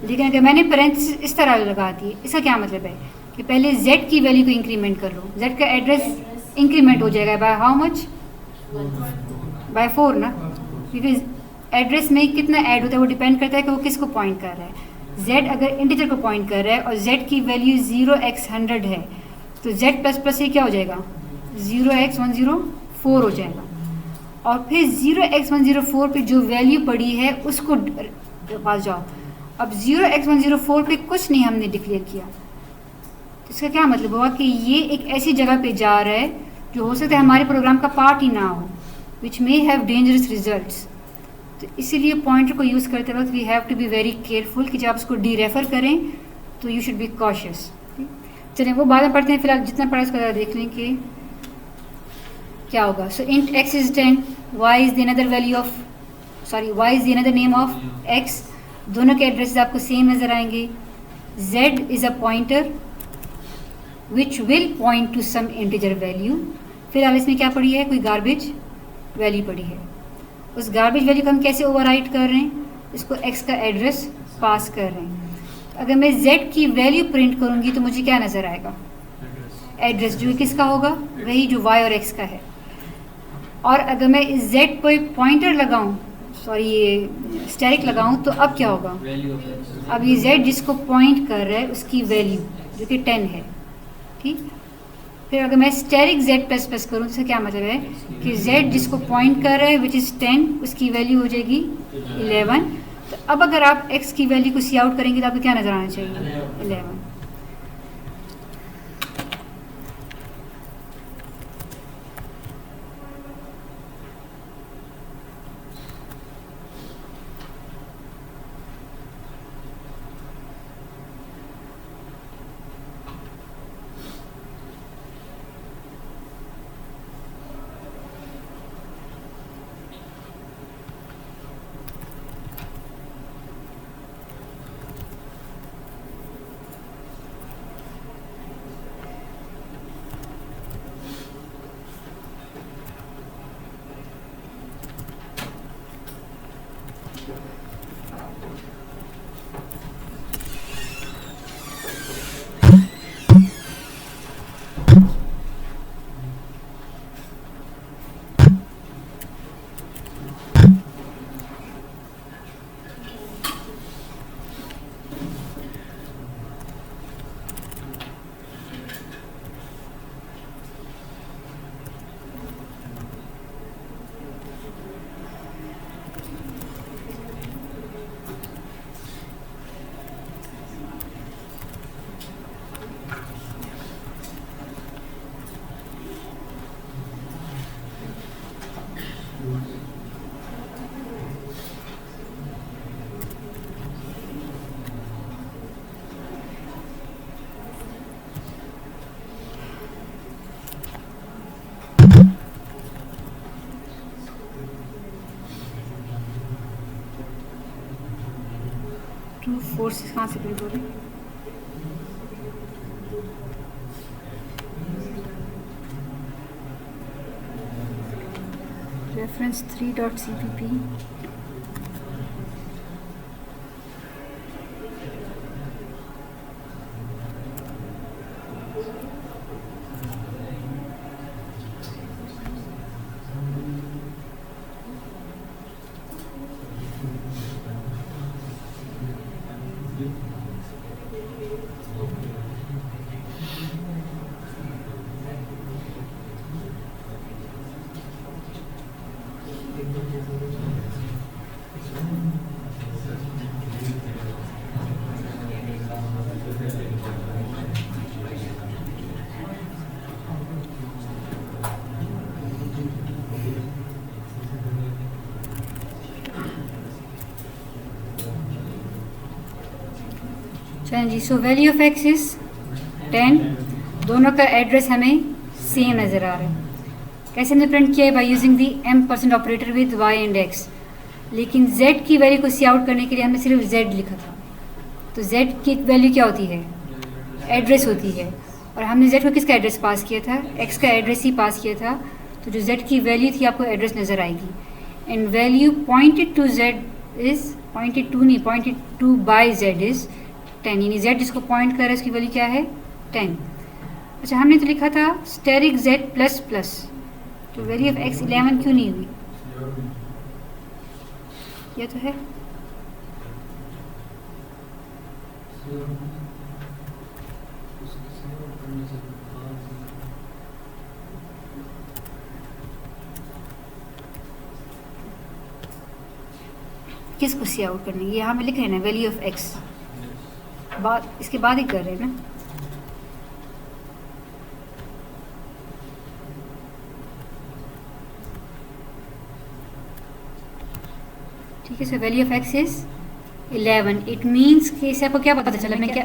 S1: लेकिन अगर मैंने पैरेंथेसिस इस तरह लगा दी, इसका क्या मतलब है कि पहले z की वैल्यू को इंक्रीमेंट कर लो, z का एड्रेस इंक्रीमेंट हो जाएगा बाय हाउ मच, बाय 4 ना, क्योंकि एड्रेस में कितना ऐड होता है वो डिपेंड करता है कि वो किसको पॉइंट कर रहा है। z अगर इंटीजर को पॉइंट कर रहा है और z की वैल्यू 0x100 है तो z प्लस प्लस ये क्या हो जाएगा, 0x104 हो जाएगा। और फिर 0x104 पे जो वैल्यू पड़ी है उसको पास जाओ। अब 0x104 पे कुछ नहीं हमने डिक्लेयर किया, तो इसका क्या मतलब हुआ कि ये एक ऐसी जगह पे जा रहा है जो हो सकता है हमारे प्रोग्राम का पार्ट ही ना हो, which may have dangerous results. तो इसीलिए पॉइंटर को यूज़ करते वक्त we have to be very careful कि जब आप उसको डी रेफर करें तो यू शुड बी कॉशियस। चलिए वो बाद में पढ़ते हैं, फिलहाल जितना पढ़ा उसको देख लें कि क्या होगा। So int x is 10, y is the another value of, sorry y is the another name of x, दोनों के एड्रेसेस आपको सेम नज़र आएंगे। z is a pointer which will point to some integer value. फिलहाल इसमें क्या पड़ी है, कोई गार्बेज वैल्यू पड़ी है, उस गार्बेज वैल्यू को हम कैसे ओवरराइट कर रहे हैं, इसको x का एड्रेस पास कर रहे हैं। तो अगर मैं z की वैल्यू प्रिंट करूँगी तो मुझे क्या नज़र आएगा, एड्रेस, जो किसका होगा, वही जो y और x का है। और अगर मैं इस z पर पॉइंटर लगाऊं, सॉरी ये स्टेरिक लगाऊं, तो अब क्या होगा, अब ये z जिसको पॉइंट कर रहा है उसकी वैल्यू जो कि 10 है, ठीक। फिर अगर मैं स्टेरिक z प्लस प्लस करूँ तो क्या मतलब है कि z जिसको पॉइंट कर रहा है विच इज़ 10, उसकी वैल्यू हो जाएगी 11। तो अब अगर आप x की वैल्यू को सी आउट करेंगे तो आपको क्या नज़र आना चाहिए, 11। 2 4 6 कहाँ से प्रिंट हो रहे हैं? रेफरेंस 3.cpp चलें जी। So value of x is 10, दोनों का एड्रेस हमें सेम नज़र आ रहा है। कैसे हमने प्रिंट किया है? By using the m% operator with y and x। लेकिन z की वैल्यू को सी आउट करने के लिए हमने सिर्फ z लिखा था। तो z की वैल्यू क्या होती है? एड्रेस होती है। और हमने z को किसका एड्रेस पास किया था? x का एड्रेस ही पास किया था। तो जो z की वैल्यू थी आपको एड्रेस नज़र आएगी। And value pointed to z is pointed to by z is 10, यानी z जिसको पॉइंट कर रहा है उसकी वैल्यू क्या है? 10। अच्छा, हमने तो लिखा था स्टेरिक z प्लस प्लस, तो वैल्यू ऑफ x 11 क्यों नहीं हुई? ये तो है किसको सी आउट करनी है? यहाँ पे लिख रहे हैं ना वैल्यू ऑफ x, बाद इसके बाद ही कर रहे हैं ना। ठीक है, सो value of x is 11। It means कि इससे आपको क्या पता चला? मैं क्या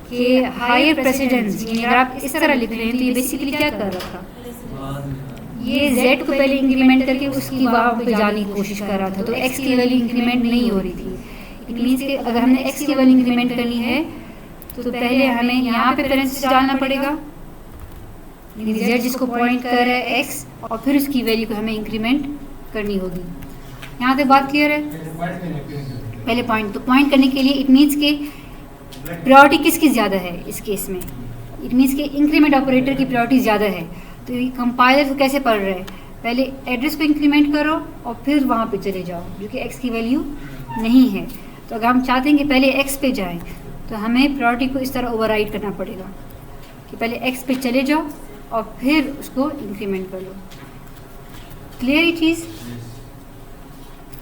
S1: कि हायर प्रेसिडेंस, यानी अगर आप इस तरह लिख रहे हैं तो ये बेसिकली क्या कर रहा था? ये z को पहले इंक्रीमेंट करके उसकी वहाँ पे जाने की कोशिश कर रहा था, तो x की वैल्यू इंक्रीमेंट नहीं हो रही थी। इट मीन्स कि अगर हमने x की वैल्यू इंक्रीमेंट करनी है तो पहले हमें यहाँ पे पेरेंथेसिस डालना पड़ेगा, z जिसको पॉइंट कर रहा है x, और फिर उसकी वैल्यू को हमें इंक्रीमेंट करनी होगी। यहाँ तक बात क्लियर है? पहले पॉइंट, तो पॉइंट करने के लिए इट मीन्स के प्रायोरिटी किसकी ज़्यादा है इस केस में? इट मीन्स के इंक्रीमेंट ऑपरेटर की प्रायोरिटी ज़्यादा है। तो ये कंपाइलर को कैसे पढ़ रहा है? पहले एड्रेस को इंक्रीमेंट करो और फिर वहाँ पे चले जाओ, जो कि x की वैल्यू नहीं है। तो अगर हम चाहते हैं कि पहले x पे जाएं तो हमें प्रायोरिटी को इस तरह ओवरराइड करना पड़ेगा कि पहले x पे चले जाओ और फिर उसको इंक्रीमेंट कर लो। क्लियर ये चीज़?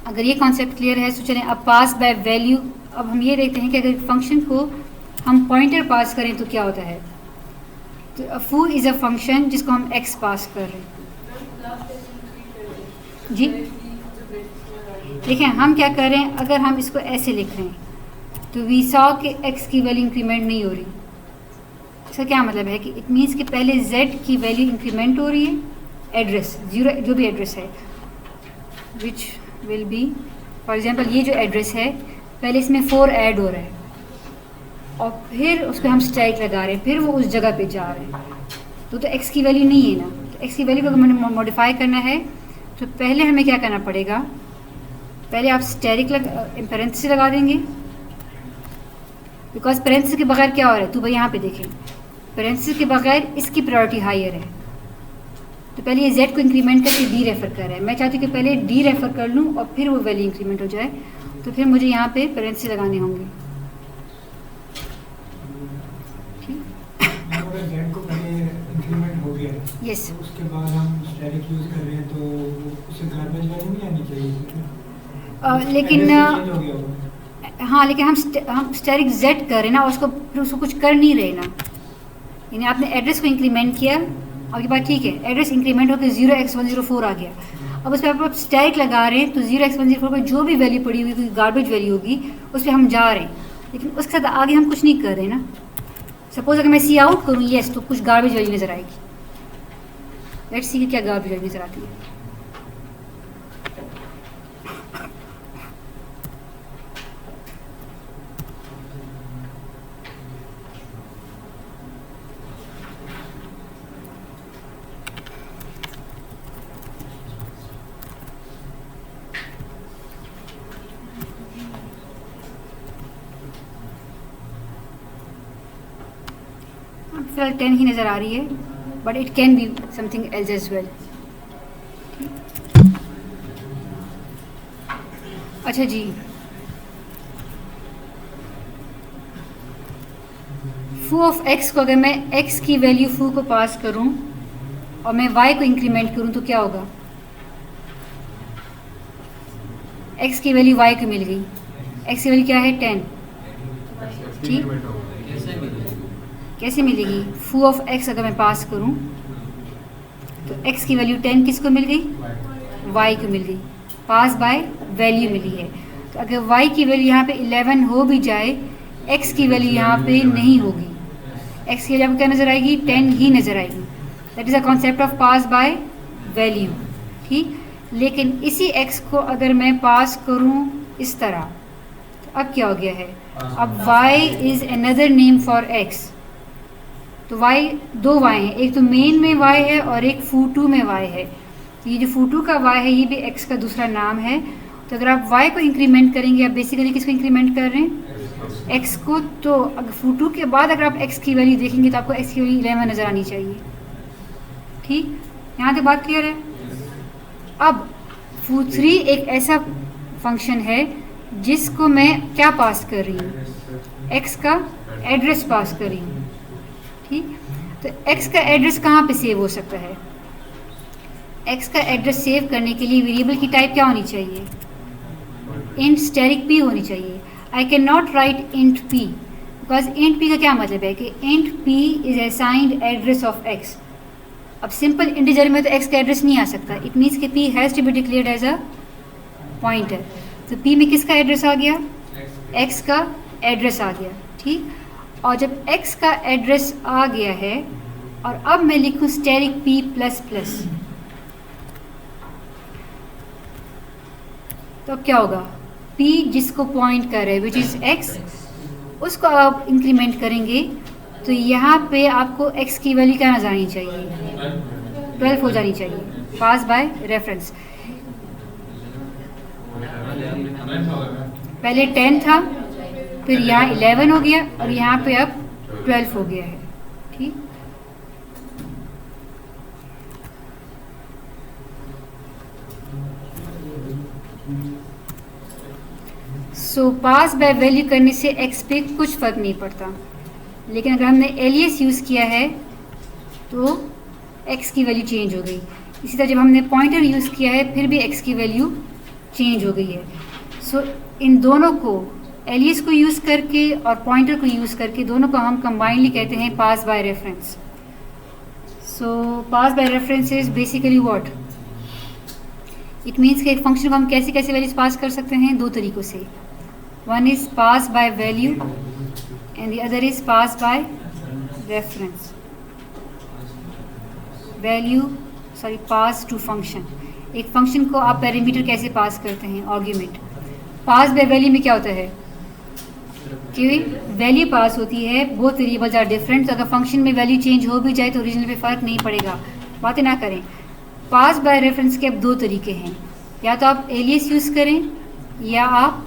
S1: अगर ये कॉन्सेप्ट क्लियर है तो चलें अब पास बाय वैल्यू। अब हम ये देखते हैं कि अगर फंक्शन को हम पॉइंटर पास करें तो क्या होता है। तो फू इज़ अ फंक्शन जिसको हम x पास कर रहे हैं। जी देखिए हम क्या कर रहे हैं, अगर हम इसको ऐसे लिख रहे हैं तो वी सॉ कि x की वैल्यू इंक्रीमेंट नहीं हो रही। इसका क्या मतलब है कि इट मीन्स कि पहले z की वैल्यू इंक्रीमेंट हो रही है, एड्रेस जीरो जो भी एड्रेस है, which will be for example ये जो एड्रेस है पहले इसमें 4 ऐड हो रहा है और फिर उस पर हम स्टैक लगा रहे हैं, फिर वो उस जगह पे जा रहे हैं। तो x की वैल्यू नहीं है ना। तो x की वैल्यू को अगर मैंने मॉडिफाई करना है तो पहले हमें क्या करना पड़ेगा? पहले आप स्टेरिक पेरेंथेसिस लगा देंगे, बिकॉज पेरेंथेसिस के बगैर क्या हो रहा है? तो भाई यहाँ पे देखें, पेरेंथेसिस के बगैर इसकी प्रायोरिटी हायर है। तो पहले ये z को इंक्रीमेंट करके d रेफर कर रहा है। मैं चाहती हूँ कि पहले d रेफर कर लूँ और फिर वो वैल्यू इंक्रीमेंट हो जाए। तो फिर मुझे यहाँ पे पेरेंथेसिस लगाने होंगे।
S5: Z को पहले इंक्रीमेंट हो गया है,
S1: यस,
S5: तो उसके बाद हम स्टैटिक यूज कर रहे हैं तो उससे गार्बेज वैल्यू नहीं आनी चाहिए।
S1: लेकिन
S5: Address change हो गया होगा।
S1: हाँ, लेकिन हम स्टेरिक z कर रहे हैं ना, उसको कुछ कर नहीं रहे ना। यानी आपने एड्रेस को इंक्रीमेंट किया, आपके पास ठीक है एड्रेस इंक्रीमेंट होकर 0x104 आ गया। अब उस पर आप स्टैक लगा रहे हैं तो 0x104 पर जो भी वैल्यू पड़ी हुई कोई गार्बेज वैल्यू होगी उस पर हम जा रहे हैं, लेकिन उसके साथ आगे हम कुछ नहीं कर रहे ना। सपोज अगर मैं सी आउट करूँ येस तो कुछ गार्बेज वैल्यू नज़र आएगी। लेट्स सी कि क्या गार्बेज वैल्यू नज़र आती है। फिलहाल 10 ही नज़र आ रही है, but it can be something else as well. अच्छा जी, फू ऑफ एक्स को अगर मैं एक्स की वैल्यू फू को पास करूं और मैं वाई को इंक्रीमेंट करूं तो क्या होगा? एक्स की वैल्यू वाई को मिल गई। एक्स की वैल्यू क्या है? 10। ठीक, कैसे मिलेगी? फू ऑफ एक्स अगर मैं पास करूं तो एक्स की वैल्यू 10 किसको मिल गई? वाई को मिल गई, पास बाय वैल्यू मिली है। तो अगर वाई की वैल्यू यहाँ पे 11 हो भी जाए, एक्स की वैल्यू यहाँ पे नहीं होगी। एक्स की वैल्यू आपको क्या नज़र आएगी? 10 ही नज़र आएगी। That is a concept of pass by value. ठीक, लेकिन इसी एक्स को अगर मैं पास करूँ इस तरह, तो अब क्या हो गया है? अब y is another name for x। तो y, दो y हैं, एक तो मेन में y है और एक फू2 में y है। तो ये जो फू2 का y है ये भी x का दूसरा नाम है। तो अगर आप y को इंक्रीमेंट करेंगे, आप बेसिकली किसको इंक्रीमेंट कर रहे हैं? x को। तो अगर फू2 के बाद अगर आप x की वैल्यू देखेंगे तो आपको x की वैल्यू 11 नज़र आनी चाहिए। ठीक, यहाँ तक बात क्लियर है? अब फू3 एक ऐसा फंक्शन है जिसको मैं क्या पास कर रही हूँ? x का एड्रेस पास कर रही हूँ। ठीक, तो x का एड्रेस कहाँ पे सेव हो सकता है? x का एड्रेस सेव करने के लिए वेरिएबल की टाइप क्या होनी चाहिए? इंट स्टेरिक p होनी चाहिए। I can not write int p because int p का क्या मतलब है कि int p is assigned address of x। अब सिंपल इंटीजर में तो x का एड्रेस नहीं आ सकता। इट मीन्स कि p has to be declared as a pointer. तो p में किसका एड्रेस आ गया? x का एड्रेस आ गया। ठीक, और जब x का एड्रेस आ गया है और अब मैं लिखूँ स्टेरिक p प्लस प्लस, तो अब क्या होगा? p जिसको पॉइंट कर रहे हैं विच इज़ x, उसको आप इंक्रीमेंट करेंगे तो यहाँ पे आपको x की वैल्यू क्या नजर आनी चाहिए? 12 हो जानी चाहिए, पास बाय रेफरेंस। पहले 10 था, फिर यहाँ 11 हो गया और यहाँ पे अब 12 हो गया है। ठीक, सो पास बाय वैल्यू करने से x पे कुछ फर्क नहीं पड़ता, लेकिन अगर हमने एलियस यूज़ किया है तो x की वैल्यू चेंज हो गई। इसी तरह जब हमने पॉइंटर यूज़ किया है फिर भी x की वैल्यू चेंज हो गई है। सो इन दोनों को, एलियस को यूज़ करके और पॉइंटर को यूज़ करके, दोनों को हम कंबाइनली कहते हैं pass by reference. So pass by reference is basically what? It means कि एक फंक्शन को हम कैसे कैसे वैल्यूज पास कर सकते हैं? दो तरीक़ों से। One is pass by value and the other is pass by reference। pass to function। एक फंक्शन को आप पैरामीटर कैसे पास करते हैं? आर्ग्यूमेंट। पास बाय वैल्यू में क्या होता है कि वैल्यू पास होती है, बोथ वेरिएबल्स आर डिफरेंट। तो अगर फंक्शन में वैल्यू चेंज हो भी जाए तो ओरिजिनल पे फ़र्क नहीं पड़ेगा, बातें ना करें। पास बाय रेफरेंस के अब दो तरीके हैं, या तो आप एलियस यूज़ करें या आप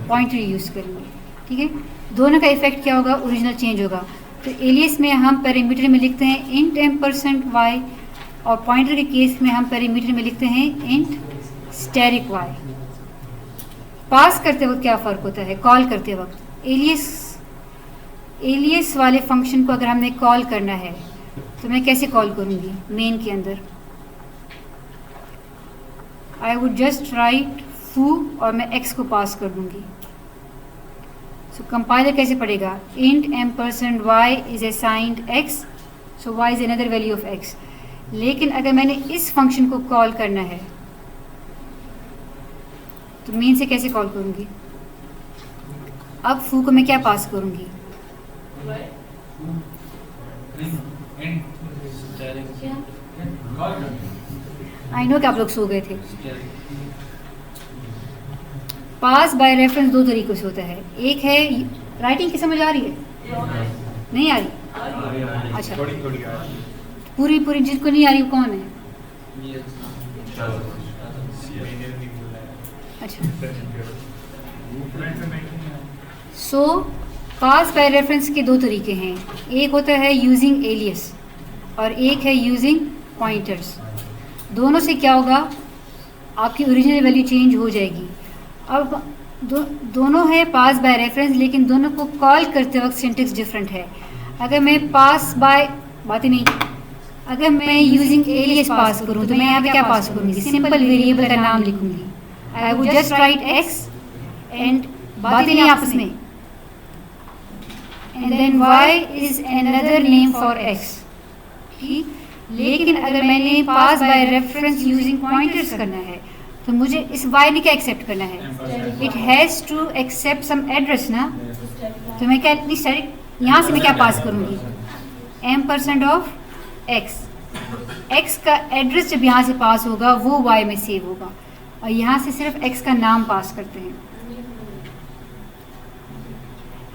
S1: पॉइंटर यूज़ करेंगे। ठीक है, दोनों का इफेक्ट क्या होगा? ओरिजिनल चेंज होगा। तो एलियस में हम पैरामीटर में लिखते हैं इंट m%y और पॉइंटर के केस में हम पैरामीटर में लिखते हैं इंट स्टेरिक y। पास करते वक्त क्या फ़र्क होता है? कॉल करते वक्त एलियस वाले फंक्शन को अगर हमने कॉल करना है तो मैं कैसे कॉल करूँगी? मेन के अंदर आई वुड जस्ट राइट फू और मैं x को पास कर दूँगी। तो कंपाइलर कैसे पढ़ेगा? Int m%y is assigned x, so y is another value of x। लेकिन अगर मैंने इस फंक्शन को कॉल करना है तो मेन से कैसे कॉल करूँगी? अब फू को मैं क्या पास करूँगी? आई नो कि आप लोग सो गए थे। पास बाय रेफरेंस दो तरीक़ों से होता है। एक है, राइटिंग की समझ आ रही है? नहीं आ रही? अच्छा, पूरी जिसको नहीं आ रही वो कौन है? अच्छा, सो पास बाय रेफरेंस के दो तरीके हैं, एक होता है यूजिंग एलियस और एक है यूजिंग पॉइंटर्स। दोनों से क्या होगा, आपकी ओरिजिनल वैल्यू चेंज हो जाएगी। अब दोनों है पास बाय रेफरेंस, लेकिन दोनों को कॉल करते वक्त सिंटेक्स डिफरेंट है। अगर मैं पास बाय बात ही नहीं, अगर मैं यूजिंग एलियस पास करूं तो मैं यहाँ पे क्या पास करूंगी, सिंपल वेरिएबल का नाम लिखूंगी। I would just write x and बात ही नहीं आपस में, and then y is another name for x. ठीक, लेकिन अगर मैंने pass by reference using pointers करना है तो मुझे इस वाई ने क्या एक्सेप्ट करना है, it has to accept some address ना। तो मैं क्या स्टैटिक यहाँ से मैं क्या पास करूँगी, m% ऑफ x। x का एड्रेस जब यहाँ से पास होगा वो y में सेव होगा, और यहाँ से सिर्फ x का नाम पास करते हैं।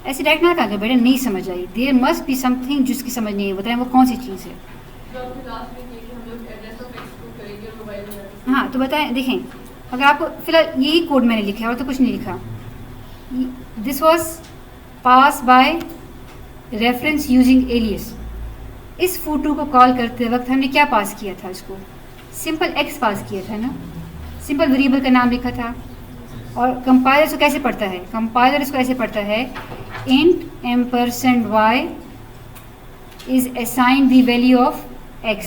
S1: ऐसे डायरेक्ट ना कहा बेटा नहीं समझ आई, देयर मस्ट बी समथिंग जिसकी समझ नहीं है, बताएं वो कौन सी चीज़ है। हाँ तो बताएं, देखें अगर आपको फिलहाल यही कोड मैंने लिखा है और तो कुछ नहीं लिखा। This was pass by reference using alias. इस फोटो को कॉल करते वक्त हमने क्या पास किया था, इसको सिंपल x पास किया था ना, सिंपल वेरिएबल का नाम लिखा था। और कंपाइलर इसको कैसे पढ़ता है, कंपाइलर इसको ऐसे पढ़ता है, int m%y is assign the value of x,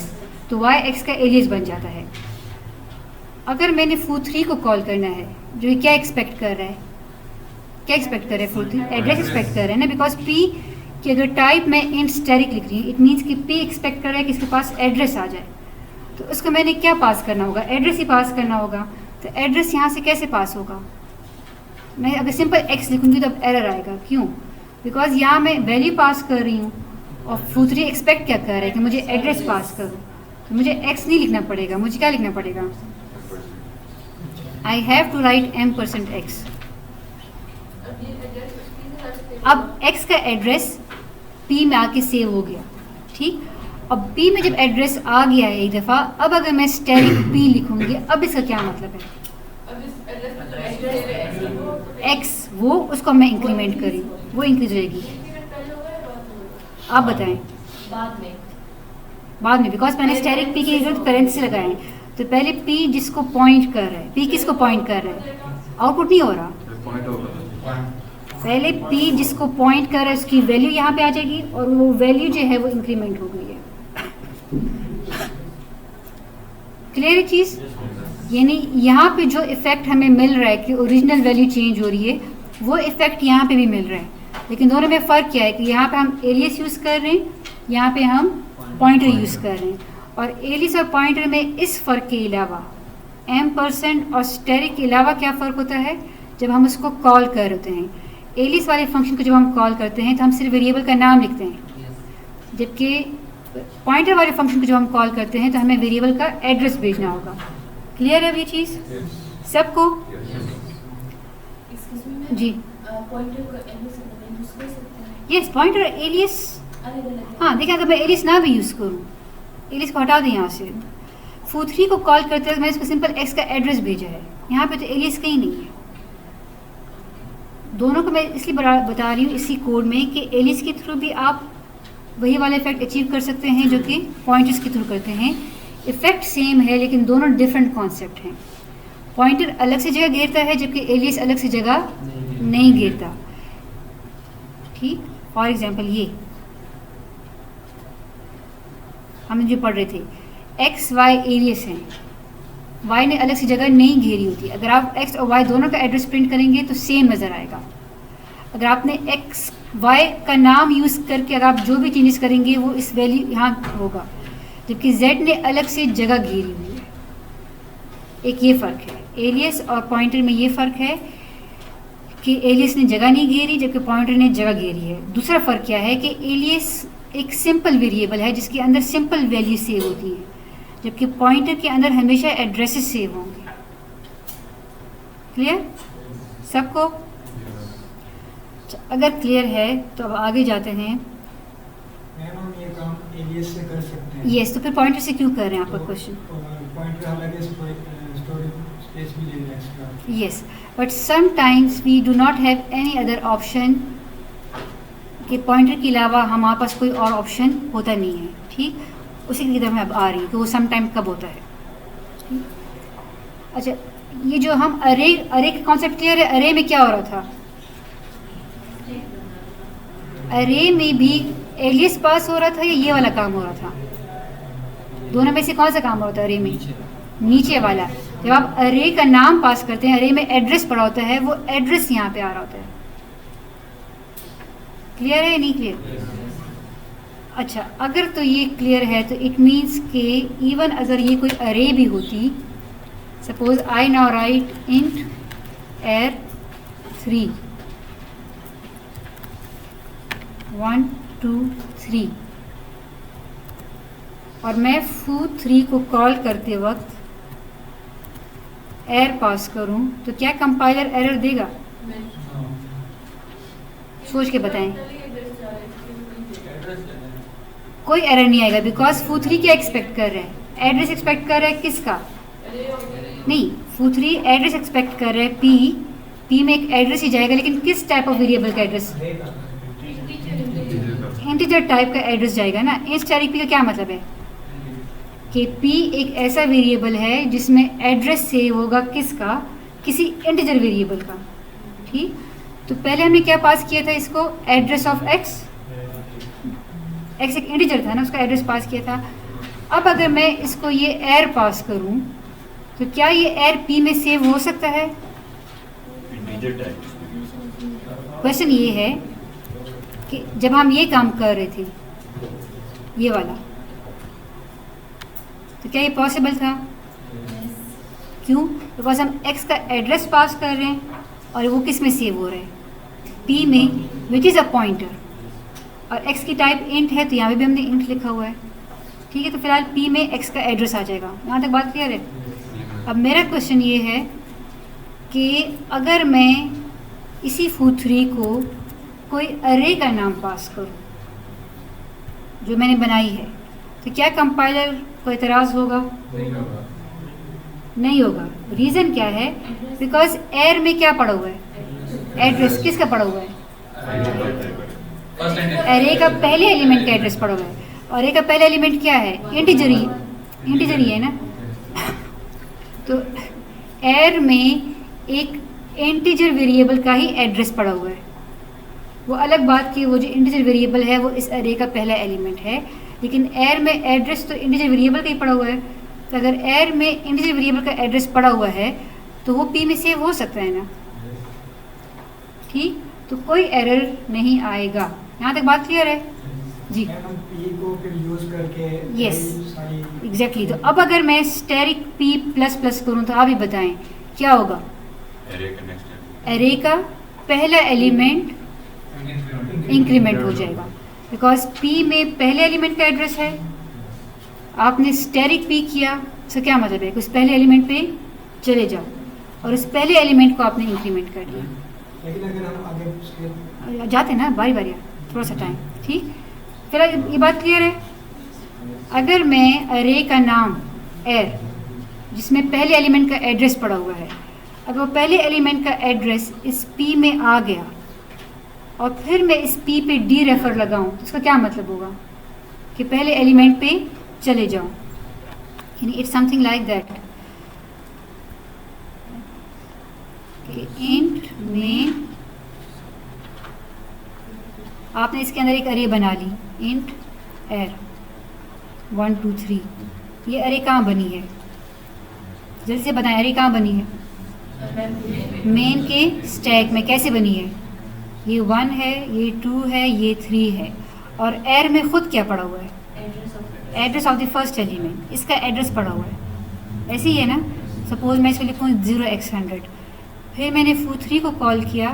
S1: तो y x का एलियस बन जाता है। अगर मैंने foo3 को कॉल करना है, जो क्या एक्सपेक्ट कर रहा है, क्या एक्सपेक्ट कर रहा है foo3, एड्रेस एक्सपेक्ट कर रहा है ना, बिकॉज p की अगर टाइप मैं इंट स्टैटिक लिख रही हूँ, इट मीन्स कि p एक्सपेक्ट कर रहा है कि इसके पास एड्रेस आ जाए, तो उसको मैंने क्या पास करना होगा, एड्रेस ही पास करना होगा। तो एड्रेस यहाँ से कैसे पास होगा, मैं अगर सिंपल x लिखूँगी तो अब एरर आएगा, क्यों, बिकॉज यहाँ मैं वैल्यू पास कर रही हूँ और foo3 एक्सपेक्ट क्या कर रहा है कि मुझे एड्रेस पास करूँ, तो मुझे x नहीं लिखना पड़ेगा, मुझे क्या लिखना पड़ेगा, I have to write m% x। अब x का एड्रेस p में आके सेव हो गया, ठीक। अब p में जब एड्रेस आ गया है एक दफ़ा, अब अगर मैं स्टैटिक p लिखूंगी, अब इसका क्या मतलब है, x वो उसको मैं इंक्रीमेंट करी, वो इंक्रीज रहेगी। आप बताएं, बाद में बिकॉज मैंने स्टैटिक p की जरूरत करेंट से लगाए हैं, तो पहले p जिसको पॉइंट कर रहा है, p किसको पॉइंट कर रहा है, आउटपुट नहीं हो रहा, पहले p जिसको पॉइंट कर रहा है उसकी वैल्यू यहाँ पे आ जाएगी और वो वैल्यू जो है वो इंक्रीमेंट हो गई है। क्लियर है चीज़, यानी यहाँ पे जो इफेक्ट हमें मिल रहा है कि ओरिजिनल वैल्यू चेंज हो रही है, वो इफेक्ट यहाँ पे भी मिल रहा है, लेकिन दोनों में फ़र्क क्या है कि यहाँ पे हम एलियस यूज़ कर रहे हैं, यहाँ पे हम पॉइंटर यूज़ कर रहे हैं। और एलियस और पॉइंटर में इस फ़र्क के अलावा m% और स्टैटिक के अलावा क्या फ़र्क होता है, जब हम उसको कॉल कर होते हैं, एलियस वाले फंक्शन को जब हम कॉल करते हैं तो हम सिर्फ वेरिएबल का नाम लिखते हैं, जबकि पॉइंटर वाले फंक्शन को जब हम कॉल करते हैं तो हमें वेरिएबल का एड्रेस भेजना होगा। क्लियर है अब ये चीज़ सबको? जी यस, पॉइंटर एलियस, हाँ देखिए अगर मैं एलियस ना भी यूज़ करूँ, एलियस को हटा दें यहाँ से, foo3 को कॉल करते हैं मैंने इसको सिंपल x का एड्रेस भेजा है, यहाँ पे तो एलियस कहीं नहीं है। दोनों को मैं इसलिए बता रही हूँ इसी कोड में कि एलियस के थ्रू भी आप वही वाला इफेक्ट अचीव कर सकते हैं जो कि पॉइंटर्स के थ्रू करते हैं। इफेक्ट सेम है लेकिन दोनों डिफरेंट कॉन्सेप्ट हैं। पॉइंटर अलग से जगह घेरता है जबकि एलियस अलग से जगह नहीं घेरता, ठीक। फॉर एग्जांपल ये हम जो पढ़ रहे थे, एक्स वाई एलियस हैं, वाई ने अलग सी जगह नहीं घेरी होती। अगर आप एक्स और वाई दोनों का एड्रेस प्रिंट करेंगे तो सेम नज़र आएगा। अगर आपने एक्स वाई का नाम यूज़ करके अगर आप जो भी चेंजेस करेंगे वो इस वैल्यू यहाँ होगा, जबकि जेड ने अलग से जगह घेरी हुई है। एक ये फ़र्क है, एलियस और पॉइंटर में ये फ़र्क है कि एलियस ने जगह नहीं घेरी जबकि पॉइंटर ने जगह घेरी है। दूसरा फ़र्क क्या है कि एलियस एक सिंपल वेरिएबल है जिसके अंदर सिंपल वैल्यू सेव होती है, जबकि पॉइंटर के अंदर हमेशा एड्रेसेस सेव होंगे। क्लियर सबको? अगर क्लियर है तो अब आगे जाते हैं।
S5: मैम हम ये काम एलियस से कर सकते हैं?
S1: यस, तो फिर पॉइंटर से क्यों कर रहे हैं आपका क्वेश्चन?
S5: पॉइंटर हालांकि स्टोरेज स्पेस भी ले रहा है।
S1: Yes, but sometimes we do not have any other option कि पॉइंटर के अलावा हमारे पास कोई और ऑप्शन होता नहीं है, ठीक। उसी की तरफ मैं अब आ रही हूँ कि वो सम टाइम कब होता है, ठीक। अच्छा, ये जो हम अरे का कॉन्सेप्ट क्लियर है? अरे में क्या हो रहा था? अरे में भी एलियस पास हो रहा था या ये वाला काम हो रहा था? दोनों में से कौन सा काम हो रहा था अरे में? नीचे वाला। जब आप अरे का नाम पास करते हैं, अरे में एड्रेस पड़ा होता है, वो एड्रेस यहाँ पे आ रहा होता है। क्लियर है या नहीं क्लियर? अच्छा, अगर तो ये क्लियर है तो इट मीन्स के इवन अगर ये कोई अरे भी होती, suppose I now right int एर 3 1 2 3 और मैं foo3 को कॉल करते वक्त एर पास करूं तो क्या कंपाइलर एरर देगा? सोच के बताएं। कोई एरर नहीं आएगा बिकॉज foo3 क्या एक्सपेक्ट कर रहा है? एड्रेस एक्सपेक्ट कर रहा है किसका? नहीं, foo3 एड्रेस एक्सपेक्ट कर रहा है p में एक एड्रेस ही जाएगा, लेकिन किस टाइप ऑफ वेरिएबल का एड्रेस? इंटीजर टाइप का एड्रेस जाएगा ना। स्टैटिक p का क्या मतलब है कि p एक ऐसा वेरिएबल है जिसमें एड्रेस सेव होगा किसका? किसी इंटीजर वेरिएबल का, ठीक। तो पहले हमने क्या पास किया था इसको? एड्रेस ऑफ x एक इंटीजर था ना, उसका एड्रेस पास किया था। अब अगर मैं इसको ये एर पास करूं तो क्या ये एर p में सेव हो सकता है? क्वेश्चन ये है कि जब हम ये काम कर रहे थे, ये वाला, तो क्या ये पॉसिबल था? क्यों? बिकॉज हम x का एड्रेस पास कर रहे हैं और वो किस में सेव हो रहा है? p में, विच इज़ अ पॉइंटर, और x की टाइप इंट है तो यहाँ पे भी हमने इंट लिखा हुआ है, ठीक है। तो फिलहाल p में x का एड्रेस आ जाएगा। यहाँ तक बात क्लियर है? अब मेरा क्वेश्चन ये है कि अगर मैं इसी foo3 को कोई अरे का नाम पास करूं जो मैंने बनाई है, तो क्या कंपाइलर को एतराज़ होगा? नहीं होगा। रीज़न क्या है? बिकॉज एर में क्या पड़ा हुआ है? एड्रेस किसका पड़ा हुआ है? अरे का पहले एलिमेंट का एड्रेस पड़ा हुआ है, और अरे का पहला एलिमेंट क्या है? इंटीजर ही है ना। तो एर में एक इंटीजर वेरिएबल का ही एड्रेस पड़ा हुआ है। वो अलग बात कि वो जो इंटीजर वेरिएबल है वो इस अरे का पहला एलिमेंट है, लेकिन एर में एड्रेस तो इंटीजर वेरिएबल का ही पड़ा हुआ है। तो अगर एर में इंटीजर वेरिएबल का एड्रेस पड़ा हुआ है तो वो p में सेव हो सकता है ना, ठीक। तो कोई एरर नहीं आएगा। यहाँ तक बात क्लियर है जी?
S5: हम p को फिर यूज करके
S1: यस, एग्जैक्टली। तो अब अगर मैं स्टैटिक p++ करूँ तो आप ही बताएं क्या होगा? एरे का पहला एलिमेंट इंक्रीमेंट हो जाएगा, बिकॉज p में पहले एलिमेंट का एड्रेस है। आपने स्टैटिक p किया तो क्या मतलब है? उस पहले एलिमेंट पे चले जाओ और उस पहले एलिमेंट को आपने इंक्रीमेंट कर दिया।
S5: लेकिन अगर हम आगे
S1: जाते हैं ना बारी बारी, थोड़ा सा टाइम, ठीक। फिर ये बात क्लियर है? अगर मैं अरे का नाम एर जिसमें पहले एलिमेंट का एड्रेस पड़ा हुआ है, अगर वो पहले एलिमेंट का एड्रेस इस p में आ गया और फिर मैं इस p पे डी रेफर लगाऊं तो इसका क्या मतलब होगा? कि पहले एलिमेंट पे चले जाओ, यानी it's something like that. Int में आपने इसके अंदर एक अरे बना ली, इंट एर 1 2 3। ये अरे कहाँ बनी है? जल्दी से बताएं, अरे कहाँ बनी है? मेन के स्टैक में। कैसे बनी है? ये 1 है, ये 2 है, ये 3 है, और एर में खुद क्या पड़ा हुआ है? Address of the first element, इसका एड्रेस पड़ा हुआ है। ऐसे ही है ना। सपोज मैं इसको लिखूँ 0x100, फिर मैंने foo3 को कॉल किया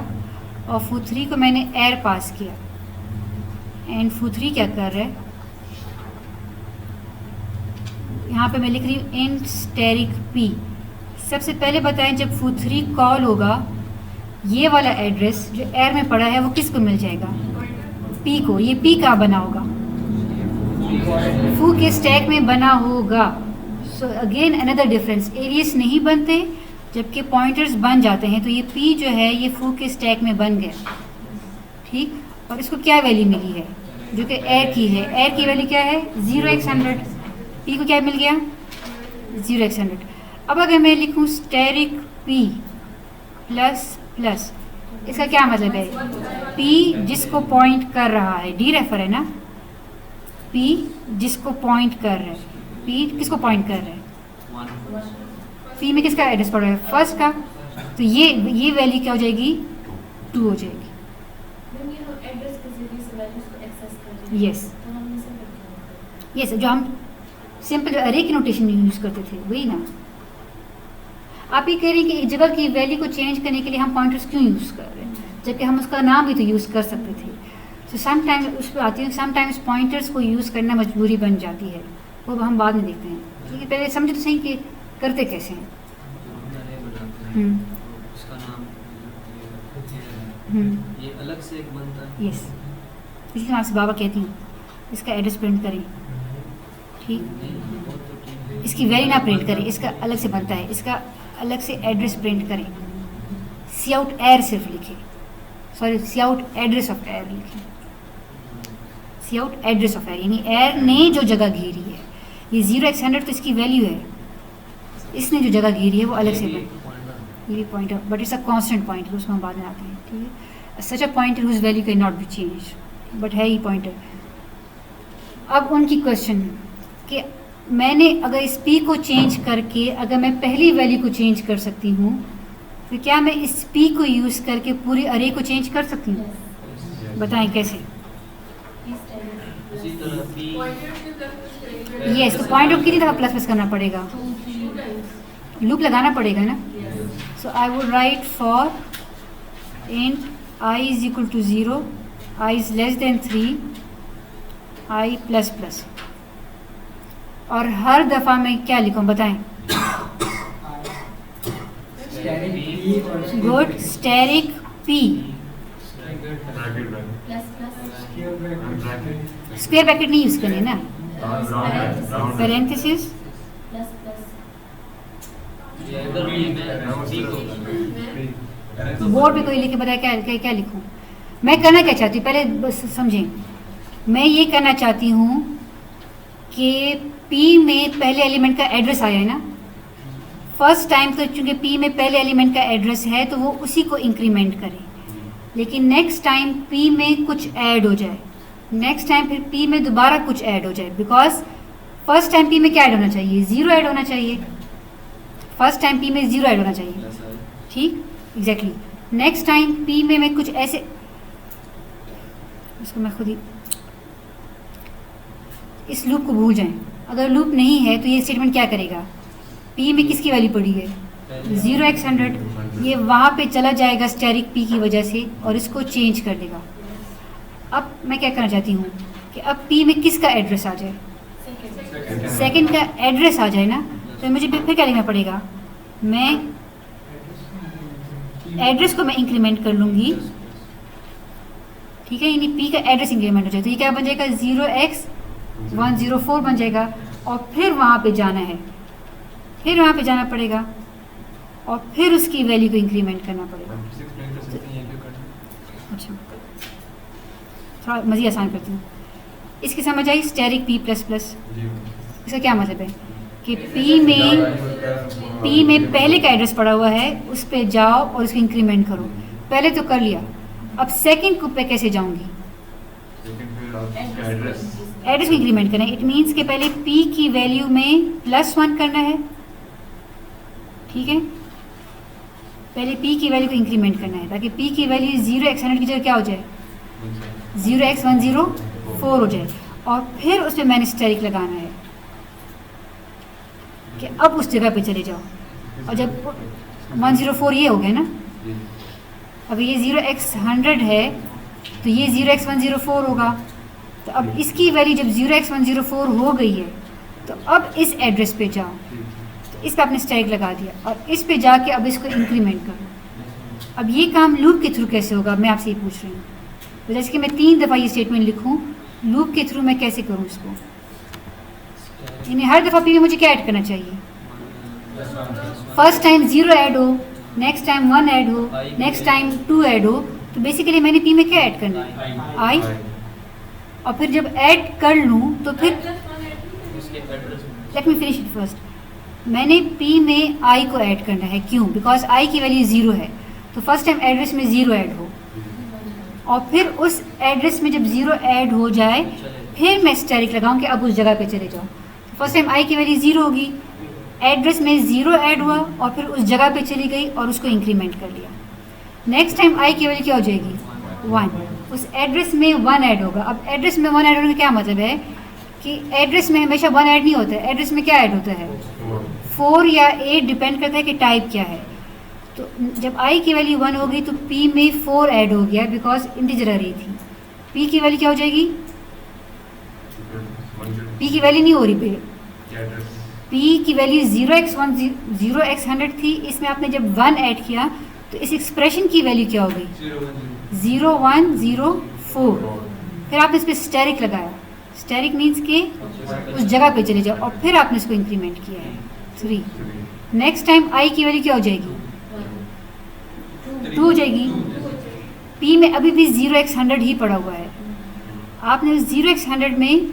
S1: और foo3 को मैंने एर पास किया, एंड foo3 क्या कर रहा है? यहाँ पे मैं लिख रही हूँ इंट स्टैटिक p। सबसे पहले बताएं, जब foo3 कॉल होगा ये वाला एड्रेस जो एर में पड़ा है वो किसको मिल जाएगा? p को। ये p कहाँ बना होगा? foo के स्टैक में बना होगा। So again another difference, alias नहीं बनते जबकि पॉइंटर्स बन जाते हैं। तो ये p जो है ये foo के स्टैक में बन गया, ठीक। और इसको क्या वैल्यू मिली है, जो कि एयर की है। एयर की वैल्यू क्या है 0x100, पी को क्या मिल गया 0x100। अब अगर मैं लिखूँ स्टेरिक पी प्लस प्लस, इसका क्या मतलब है, पी जिसको पॉइंट कर रहा है, डी रेफर है ना, पी जिसको पॉइंट कर रहा है, पी किसको पॉइंट कर रहा है, पी में किसका एड्रेस पड़ रहा है फर्स्ट का, तो ये वैल्यू क्या हो जाएगी 2 हो जाएगी।
S4: Then ये हम एड्रेस के जरिए से वैल्यूज को एक्सेस कर रहे हैं।
S1: यस
S4: तो हम इसे करते हैं।
S1: यस, जो हम सिंपल अरे की नोटेशन यूज़ करते थे वही ना। आप ये कह रहे हैं कि एक जगह की वैल्यू को चेंज करने के लिए हम पॉइंटर्स क्यों यूज़ कर रहे हैं, जबकि हम उसका नाम भी तो यूज़ कर सकते थे। तो समटाइम्स उस पर आती है, समटाइम्स पॉइंटर्स को यूज़ करना मजबूरी बन जाती है, वो हम बाद में देखते हैं। ठीक है, पहले समझो तो सही कि करते कैसे हैं। हम्म,
S6: उसका नाम
S1: हम्म,
S6: ये अलग से एक बनता है।
S1: यस, इसलिए मैं आपसे बाबा कहती हूँ इसका एड्रेस प्रिंट करें, ठीक,
S6: नहीं, वो तो ठीक है।
S1: इसकी वैल्यू ना प्रिंट करें, इसका अलग से बनता है, इसका अलग से एड्रेस प्रिंट करें। सी आउट एयर सिर्फ लिखें, sorry cout address of arr लिखें, cout address of arr, यानी एयर ने जो जगह घेरी है, ये 0x100 तो इसकी वैल्यू है, इसने जो जगह घेरी है वो अलग से
S6: ये भी
S1: बन,
S6: एक pointer।
S1: ये भी pointer, but it's a constant pointer, उसमें हम बाद में आते हैं। ठीक है, such a pointer whose value can not be change, but है ही पॉइंटर। अब उनकी क्वेश्चन कि मैंने अगर इस पी को चेंज करके अगर मैं पहली वैल्यू को चेंज कर सकती हूँ, तो क्या मैं इस पी को यूज़ करके पूरी अरे को चेंज कर सकती हूँ? बताएं कैसे?
S4: इस टाइम
S6: उसी तरह पी
S1: यस, तो पॉइंट ऑफ कितनी दफ़ा प्लस प्लस करना पड़ेगा, लूप लगाना पड़ेगा ना। So I would write for int i is equal to 0, i is less than 3, i plus plus, और हर दफ़ा मैं क्या लिखूँ बताएं? गुड, स्टेरिक पी
S2: ब्रैकेट में
S4: प्लस प्लस
S1: स्क्वायर ब्रैकेट नहीं यूज़ करनी है ना,
S2: राउंड
S1: पैरेंथेसिस
S4: प्लस प्लस
S6: ये अगर मैं पी को
S1: बोर्ड पे कोई लिखे बताए क्या क्या, क्या लिखूं? मैं करना क्या चाहती हूँ पहले बस समझें। मैं ये करना चाहती हूँ कि पी में पहले एलिमेंट का एड्रेस आया है ना, फर्स्ट टाइम तो चूँकि पी में पहले एलिमेंट का एड्रेस है तो वो उसी को इंक्रीमेंट करे, लेकिन नेक्स्ट टाइम पी में कुछ ऐड हो जाए, नेक्स्ट टाइम फिर पी में दोबारा कुछ ऐड हो जाए, बिकॉज फर्स्ट टाइम पी में क्या ऐड होना चाहिए, 0 ऐड होना चाहिए, फर्स्ट टाइम पी में 0 ऐड होना चाहिए, ठीक, एग्जैक्टली। नेक्स्ट टाइम पी में मैं कुछ ऐसे, इसको मैं खुद ही इस लूप को भूल जाएं, अगर लूप नहीं है तो ये स्टेटमेंट क्या करेगा, पी में किसकी वैल्यू पड़ी है 0x100, ये वहाँ पे चला जाएगा स्टेरिक पी की वजह से और इसको चेंज कर देगा। अब मैं क्या करना चाहती हूँ कि अब पी में किसका एड्रेस आ जाए, सेकंड का एड्रेस आ जाए ना, तो मुझे फिर क्या लिखना पड़ेगा, मैं एड्रेस को मैं इंक्रीमेंट कर लूँगी, ठीक है, यानी पी का एड्रेस इंक्रीमेंट हो जाए तो ये क्या बन जाएगा 0x104 बन जाएगा, और फिर वहाँ पे जाना है, फिर वहाँ पे जाना पड़ेगा और फिर उसकी वैल्यू को इंक्रीमेंट करना पड़ेगा।
S3: एक्सप्लेन कर सकते हैं ये क्यों करना।
S1: अच्छा, थोड़ा मज़ीद आसान करती हूँ, इसकी समझ आई स्टेरिक पी प्लस प्लस,
S3: जी
S1: इसका क्या मतलब है कि पी में पहले का एड्रेस पड़ा हुआ है, उस पर जाओ और उसको इंक्रीमेंट करो, पहले तो कर लिया, अब सेकंड को पे कैसे जाऊंगी,
S3: लेकिन फिर आप इसका एड्रेस
S1: एड्रेस को इंक्रीमेंट करना है, इट मीन्स कि पहले पी की वैल्यू में +1 करना है, ठीक है, पहले पी की वैल्यू को इंक्रीमेंट करना है ताकि पी की वैल्यू 0x100 की जगह क्या हो जाए 0x104 हो जाए, और फिर उस पर मैंने स्टेरिक लगाना है कि अब उस जगह पे चले जाओ, और जब 104 ये हो गया ना, अब ये 0x100 है तो ये 0x104 होगा, तो अब इसकी वैल्यू जब 0x104 हो गई है तो अब इस एड्रेस पे जाओ, तो इस पे आपने स्टैक लगा दिया और इस पे जाके अब इसको इंक्रीमेंट करो। अब ये काम लूप के थ्रू कैसे होगा, मैं आपसे ये पूछ रही हूँ। तो जैसे कि मैं 3 दफ़ा ये स्टेटमेंट लिखूँ, लूप के थ्रू मैं कैसे करूँ इसको, यानी हर दफ़ा पी में मुझे क्या ऐड करना चाहिए, फर्स्ट टाइम 0 ऐड हो, नेक्स्ट टाइम 1 ऐड हो, नेक्स्ट टाइम 2 ऐड हो, तो बेसिकली मैंने पी में क्या ऐड करना है, आई, और फिर जब ऐड कर लूँ तो फिर
S6: उसके एड्रेस में
S1: let me finish it first. मैंने पी में आई को ऐड करना है, क्यों? बिकॉज आई की वैल्यू 0 है, तो फर्स्ट टाइम एड्रेस में 0 ऐड हो, और फिर उस एड्रेस में जब 0 ऐड हो जाए फिर मैं स्टेरिक लगाऊं कि अब उस जगह पे चले जाओ। फर्स्ट टाइम आई की वैल्यू 0 होगी, एड्रेस में 0 ऐड हुआ और फिर उस जगह पे चली गई और उसको इंक्रीमेंट कर लिया। नेक्स्ट टाइम आई की वैल्यू क्या हो जाएगी, 1, उस एड्रेस में 1 ऐड होगा। अब एड्रेस में 1 ऐड होने का क्या मतलब है कि एड्रेस में हमेशा 1 ऐड नहीं होता है, एड्रेस में क्या ऐड होता है, 4 या 8, डिपेंड करता है कि टाइप क्या है। तो जब आई की वैल्यू 1 होगी तो पी में 4 ऐड हो गया बिकॉज इंटीजर अरे थी। पी की वैल्यू क्या हो जाएगी, पी की वैल्यू नहीं हो रही, पी की वैल्यू 0x1 0x100 थी, इसमें आपने जब 1 ऐड किया तो इस एक्सप्रेशन की वैल्यू क्या हो गई, 0104। फिर आपने इस पर स्टेरिक लगाया, स्टेरिक मीन्स कि उस जगह पे चले जाओ, और फिर आपने इसको इंक्रीमेंट किया है 3। नेक्स्ट टाइम आई की वैल्यू क्या हो जाएगी, 2 हो जाएगी। पी में अभी भी 0x100 ही पड़ा हुआ है, आपने उस 0x100 में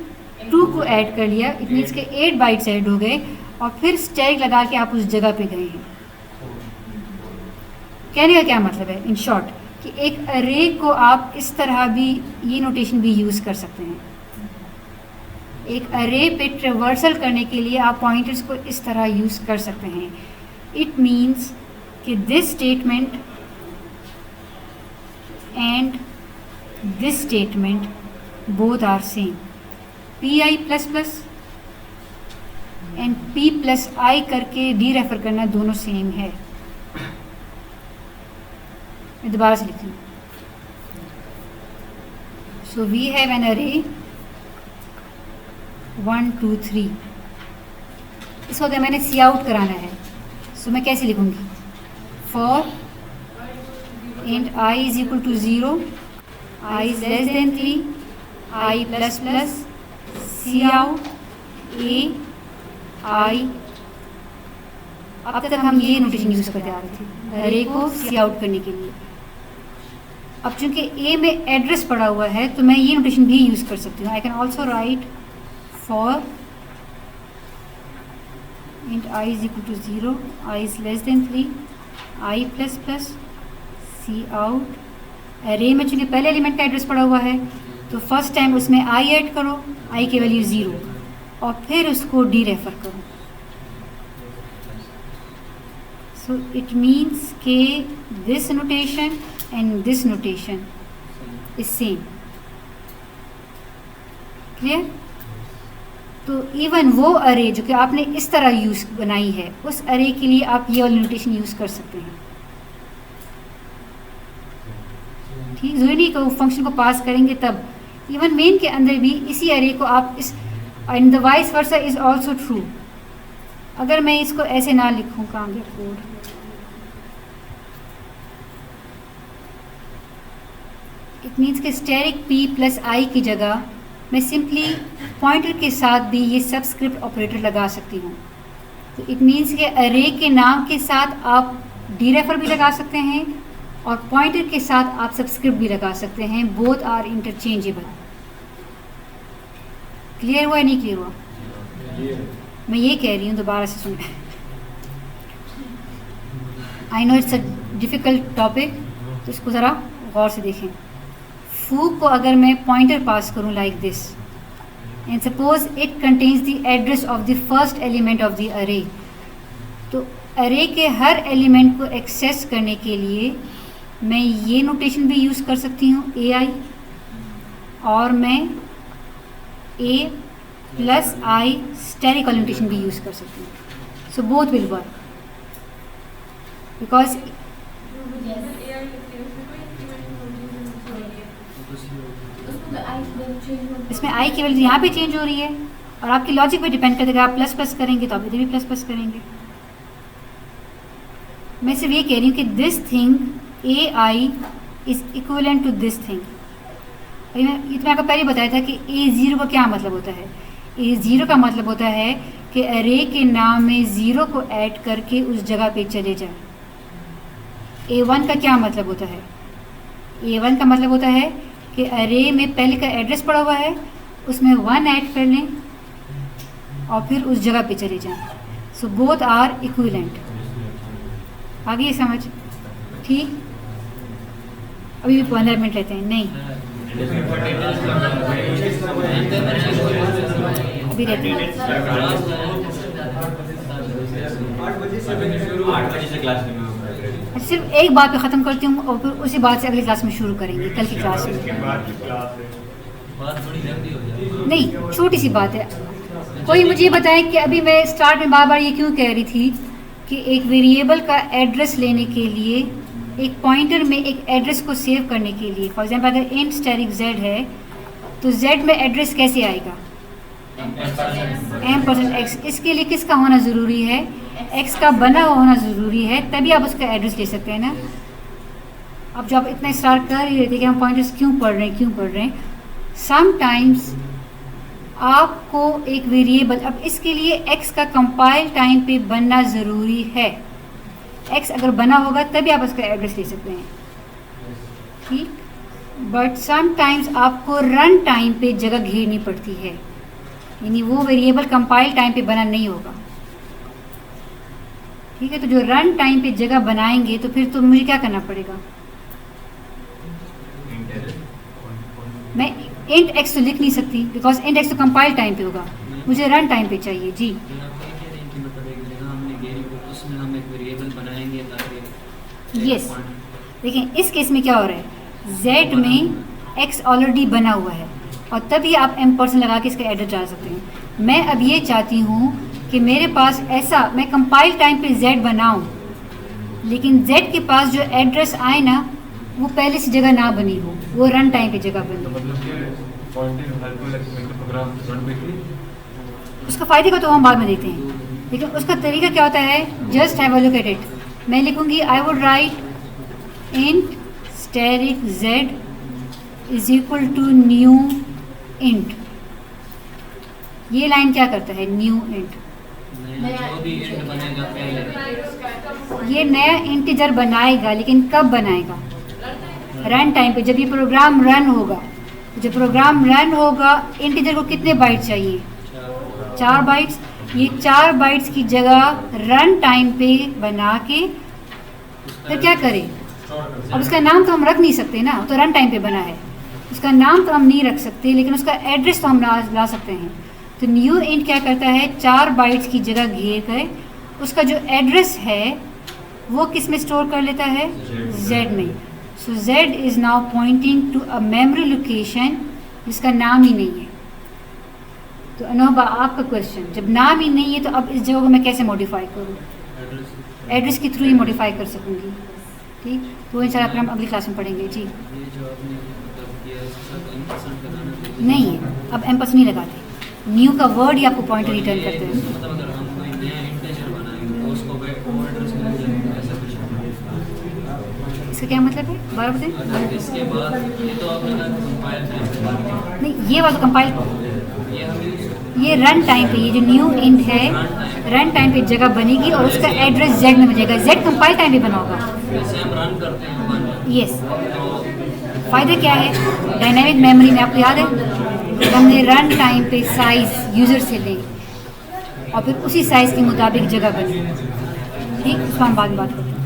S1: 2 को ऐड कर लिया, इट मीन्स के 8 बाइट्स ऐड हो गए, और फिर स्टेरिक लगा के आप उस जगह पे गए हैं। कहने का क्या मतलब है इन शॉर्ट कि एक अरे को आप इस तरह भी, ये नोटेशन भी यूज़ कर सकते हैं। एक अरे पे ट्रेवर्सल करने के लिए आप पॉइंटर्स को इस तरह यूज़ कर सकते हैं। इट मीन्स कि this statement and this statement both are same. P i plus plus and P plus i करके डी रेफर करना दोनों सेम है। मैं दोबारा से लिखती हूँ। सो वी हैव एन अरे 1 2 3, इसको अगर मैंने सी आउट कराना है सो मैं कैसे लिखूँगी, for int i is equal to 0, i is less than 3, i plus plus cout a i. अब तक हम ये नोटेशन यूज़ करते आ रहे थे अरे को सी आउट करने के लिए। अब चूंकि ए में एड्रेस पड़ा हुआ है तो मैं ये नोटेशन भी यूज़ कर सकती हूँ। I can also write for int i is equal to 0, i is less than 3, i plus plus cout. Array में चूंकि पहले एलिमेंट का एड्रेस पड़ा हुआ है तो फर्स्ट टाइम उसमें आई ऐड करो, आई की वैल्यू 0, और फिर उसको डी रेफर करो। सो इट मीन्स के this notation and this notation is same. Clear? तो इवन वो अरे जो कि आपने इस तरह यूज़ बनाई है उस अरे के लिए आप ये वाली नोटेशन यूज़ कर सकते हैं। ठीक, जरूरी नहीं कि वो फंक्शन को पास करेंगे तब, इवन मेन के अंदर भी इसी अरे को आप इस, and the vice versa is also true. अगर मैं इसको ऐसे ना लिखूं, कहाँ गया कोड, इट मीन्स के स्टेरिक पी प्लस आई की जगह मैं सिंपली पॉइंटर के साथ भी ये सबस्क्रिप्ट ऑपरेटर लगा सकती हूँ। तो इट मीन्स के अरे के नाम के साथ आप डी रेफर भी लगा सकते हैं और पॉइंटर के साथ आप सबस्क्रिप्ट भी लगा सकते हैं। Both are interchangeable. क्लियर हुआ या नहीं क्लियर हुआ? मैं ये कह रही हूँ, दोबारा से सुन। I know it's a difficult topic, तो इसको ज़रा गौर से देखें। फू को अगर मैं पॉइंटर पास करूँ like this and suppose it contains the address of the first element of the अरे, तो अरे के हर एलिमेंट को एक्सेस करने के लिए मैं ये नोटेशन भी यूज़ कर सकती हूँ ए आई, और मैं ए प्लस आई स्टेरिक नोटेशन भी यूज़ कर सकती हूँ। So both will work because इसमें आई की वैल्यू यहाँ पे चेंज हो रही है और आपकी लॉजिक पे डिपेंड करेगा। आप प्लस प्लस करेंगे तो आप इधर भी प्लस प्लस करेंगे। मैं सिर्फ ये कह रही हूँ कि this thing a i is equivalent to this thing. ये तो मैं आपको पहले बताया था कि A0 का क्या मतलब होता है। A0 का मतलब होता है कि अरे के नाम में 0 को ऐड करके उस जगह पे चले जाए। A1 का क्या मतलब होता है? A1 का मतलब होता है कि अरे में पहले का एड्रेस पड़ा हुआ है, उसमें 1 ऐड कर लें और फिर उस जगह पे चले जाएं। So both are equivalent. आगे ये समझ ठीक? अभी भी 15 मिनट लेते हैं। नहीं, अभी रहते हैं।
S2: 8 बजे से क्लास में
S1: अच्छा, सिर्फ एक बात पे ख़त्म करती हूँ और फिर उसी बात से अगली क्लास में शुरू करेंगे, कल की क्लास में।
S6: बात थोड़ी जल्दी हो जाए।
S1: नहीं, छोटी सी बात है। कोई मुझे ये बताए कि अभी मैं स्टार्ट में बार बार ये क्यों कह रही थी कि एक वेरिएबल का एड्रेस लेने के लिए, एक पॉइंटर में एक एड्रेस को सेव करने के लिए, फॉर एग्जांपल अगर इंट स्टैटिक z है तो z में एड्रेस कैसे आएगा? m%x। इसके लिए किसका होना ज़रूरी है? x का बना हुआ होना ज़रूरी है, तभी आप उसका एड्रेस ले सकते हैं ना। अब जब आप इतना स्टार्ट कर ही रहे थे कि हम पॉइंटर्स क्यों पढ़ रहे हैं, समटाइम्स आपको एक वेरिएबल, अब इसके लिए x का कंपाइल टाइम पे बनना ज़रूरी है। x अगर बना होगा तभी आप उसका एड्रेस ले सकते हैं, ठीक। बट समटाइम्स आपको रन टाइम पे जगह घेरनी पड़ती है, यानी वो वेरिएबल कंपाइल टाइम पे बना नहीं होगा, ठीक है। तो जो रन टाइम पे जगह बनाएंगे तो फिर तो मुझे क्या करना पड़ेगा? मैं इंट x तो लिख नहीं सकती, बिकॉज इंट x तो कंपाइल टाइम पे होगा, मुझे रन टाइम पे चाहिए। जी, यस। देखिए इस केस में क्या हो रहा है, z में x ऑलरेडी बना हुआ है और तभी आप m% लगा के इसका एड्रेस डाल सकते हैं। मैं अब ये चाहती हूँ कि मेरे पास ऐसा, मैं कंपाइल टाइम पे z बनाऊँ, लेकिन z के पास जो एड्रेस आए ना वो पहले से जगह ना बनी हो, वो रन टाइम पे जगह बनी। उसका फ़ायदे का तो हम बाद में देखते हैं, लेकिन उसका तरीका क्या होता है, just have a look at it. मैं लिखूँगी I would write int static z is equal to new int. ये लाइन क्या करता है, न्यू इंट, ये नया इंटीजर बनाएगा, लेकिन कब बनाएगा? रन टाइम पे, जब ये प्रोग्राम रन होगा। जब प्रोग्राम रन होगा इंटीजर को कितने बाइट चाहिए? 4 बाइट्स। ये 4 बाइट्स की जगह रन टाइम पे बना के फिर क्या करें? अब उसका नाम तो हम रख नहीं सकते ना, तो रन टाइम पे बना है, उसका नाम तो हम नहीं रख सकते, लेकिन उसका एड्रेस तो हम ला सकते हैं। तो न्यू इंट क्या करता है, 4 बाइट्स की जगह घेर कर उसका जो एड्रेस है वो किस में स्टोर कर लेता है? z में। So z is now pointing to a memory location जिसका नाम ही नहीं है। तो अनोबा आपका क्वेश्चन, जब नाम ही नहीं है तो अब इस जगह को मैं कैसे मॉडिफाई करूँ? एड्रेस के थ्रू ही मॉडिफाई कर सकूँगी, ठीक। तो इंशाल्लाह फिर हम अगली क्लास में पढ़ेंगे। जी नहीं है, अब M% नहीं लगाते, न्यू का वर्ड ही आपको पॉइंट रिटर्न करते हैं। इसका क्या मतलब है, बारह बताएं?
S6: इसके बाद ये तो आपने कंपाइल
S1: नहीं, ये वाला कंपाइल, ये रन टाइम पे, ये जो न्यू इंट है रन टाइम पे जगह बनेगी और उसका एड्रेस z में बनेगा। z कंपाइल टाइम पे बना होगा। यस। फ़ायदा क्या है, डायनामिक मेमोरी में आपको याद है हमने रन टाइम पे साइज़ यूज़र से ले और फिर उसी साइज़ के मुताबिक जगह बनी, ठीक। इसको हम बाद में बात करते हैं।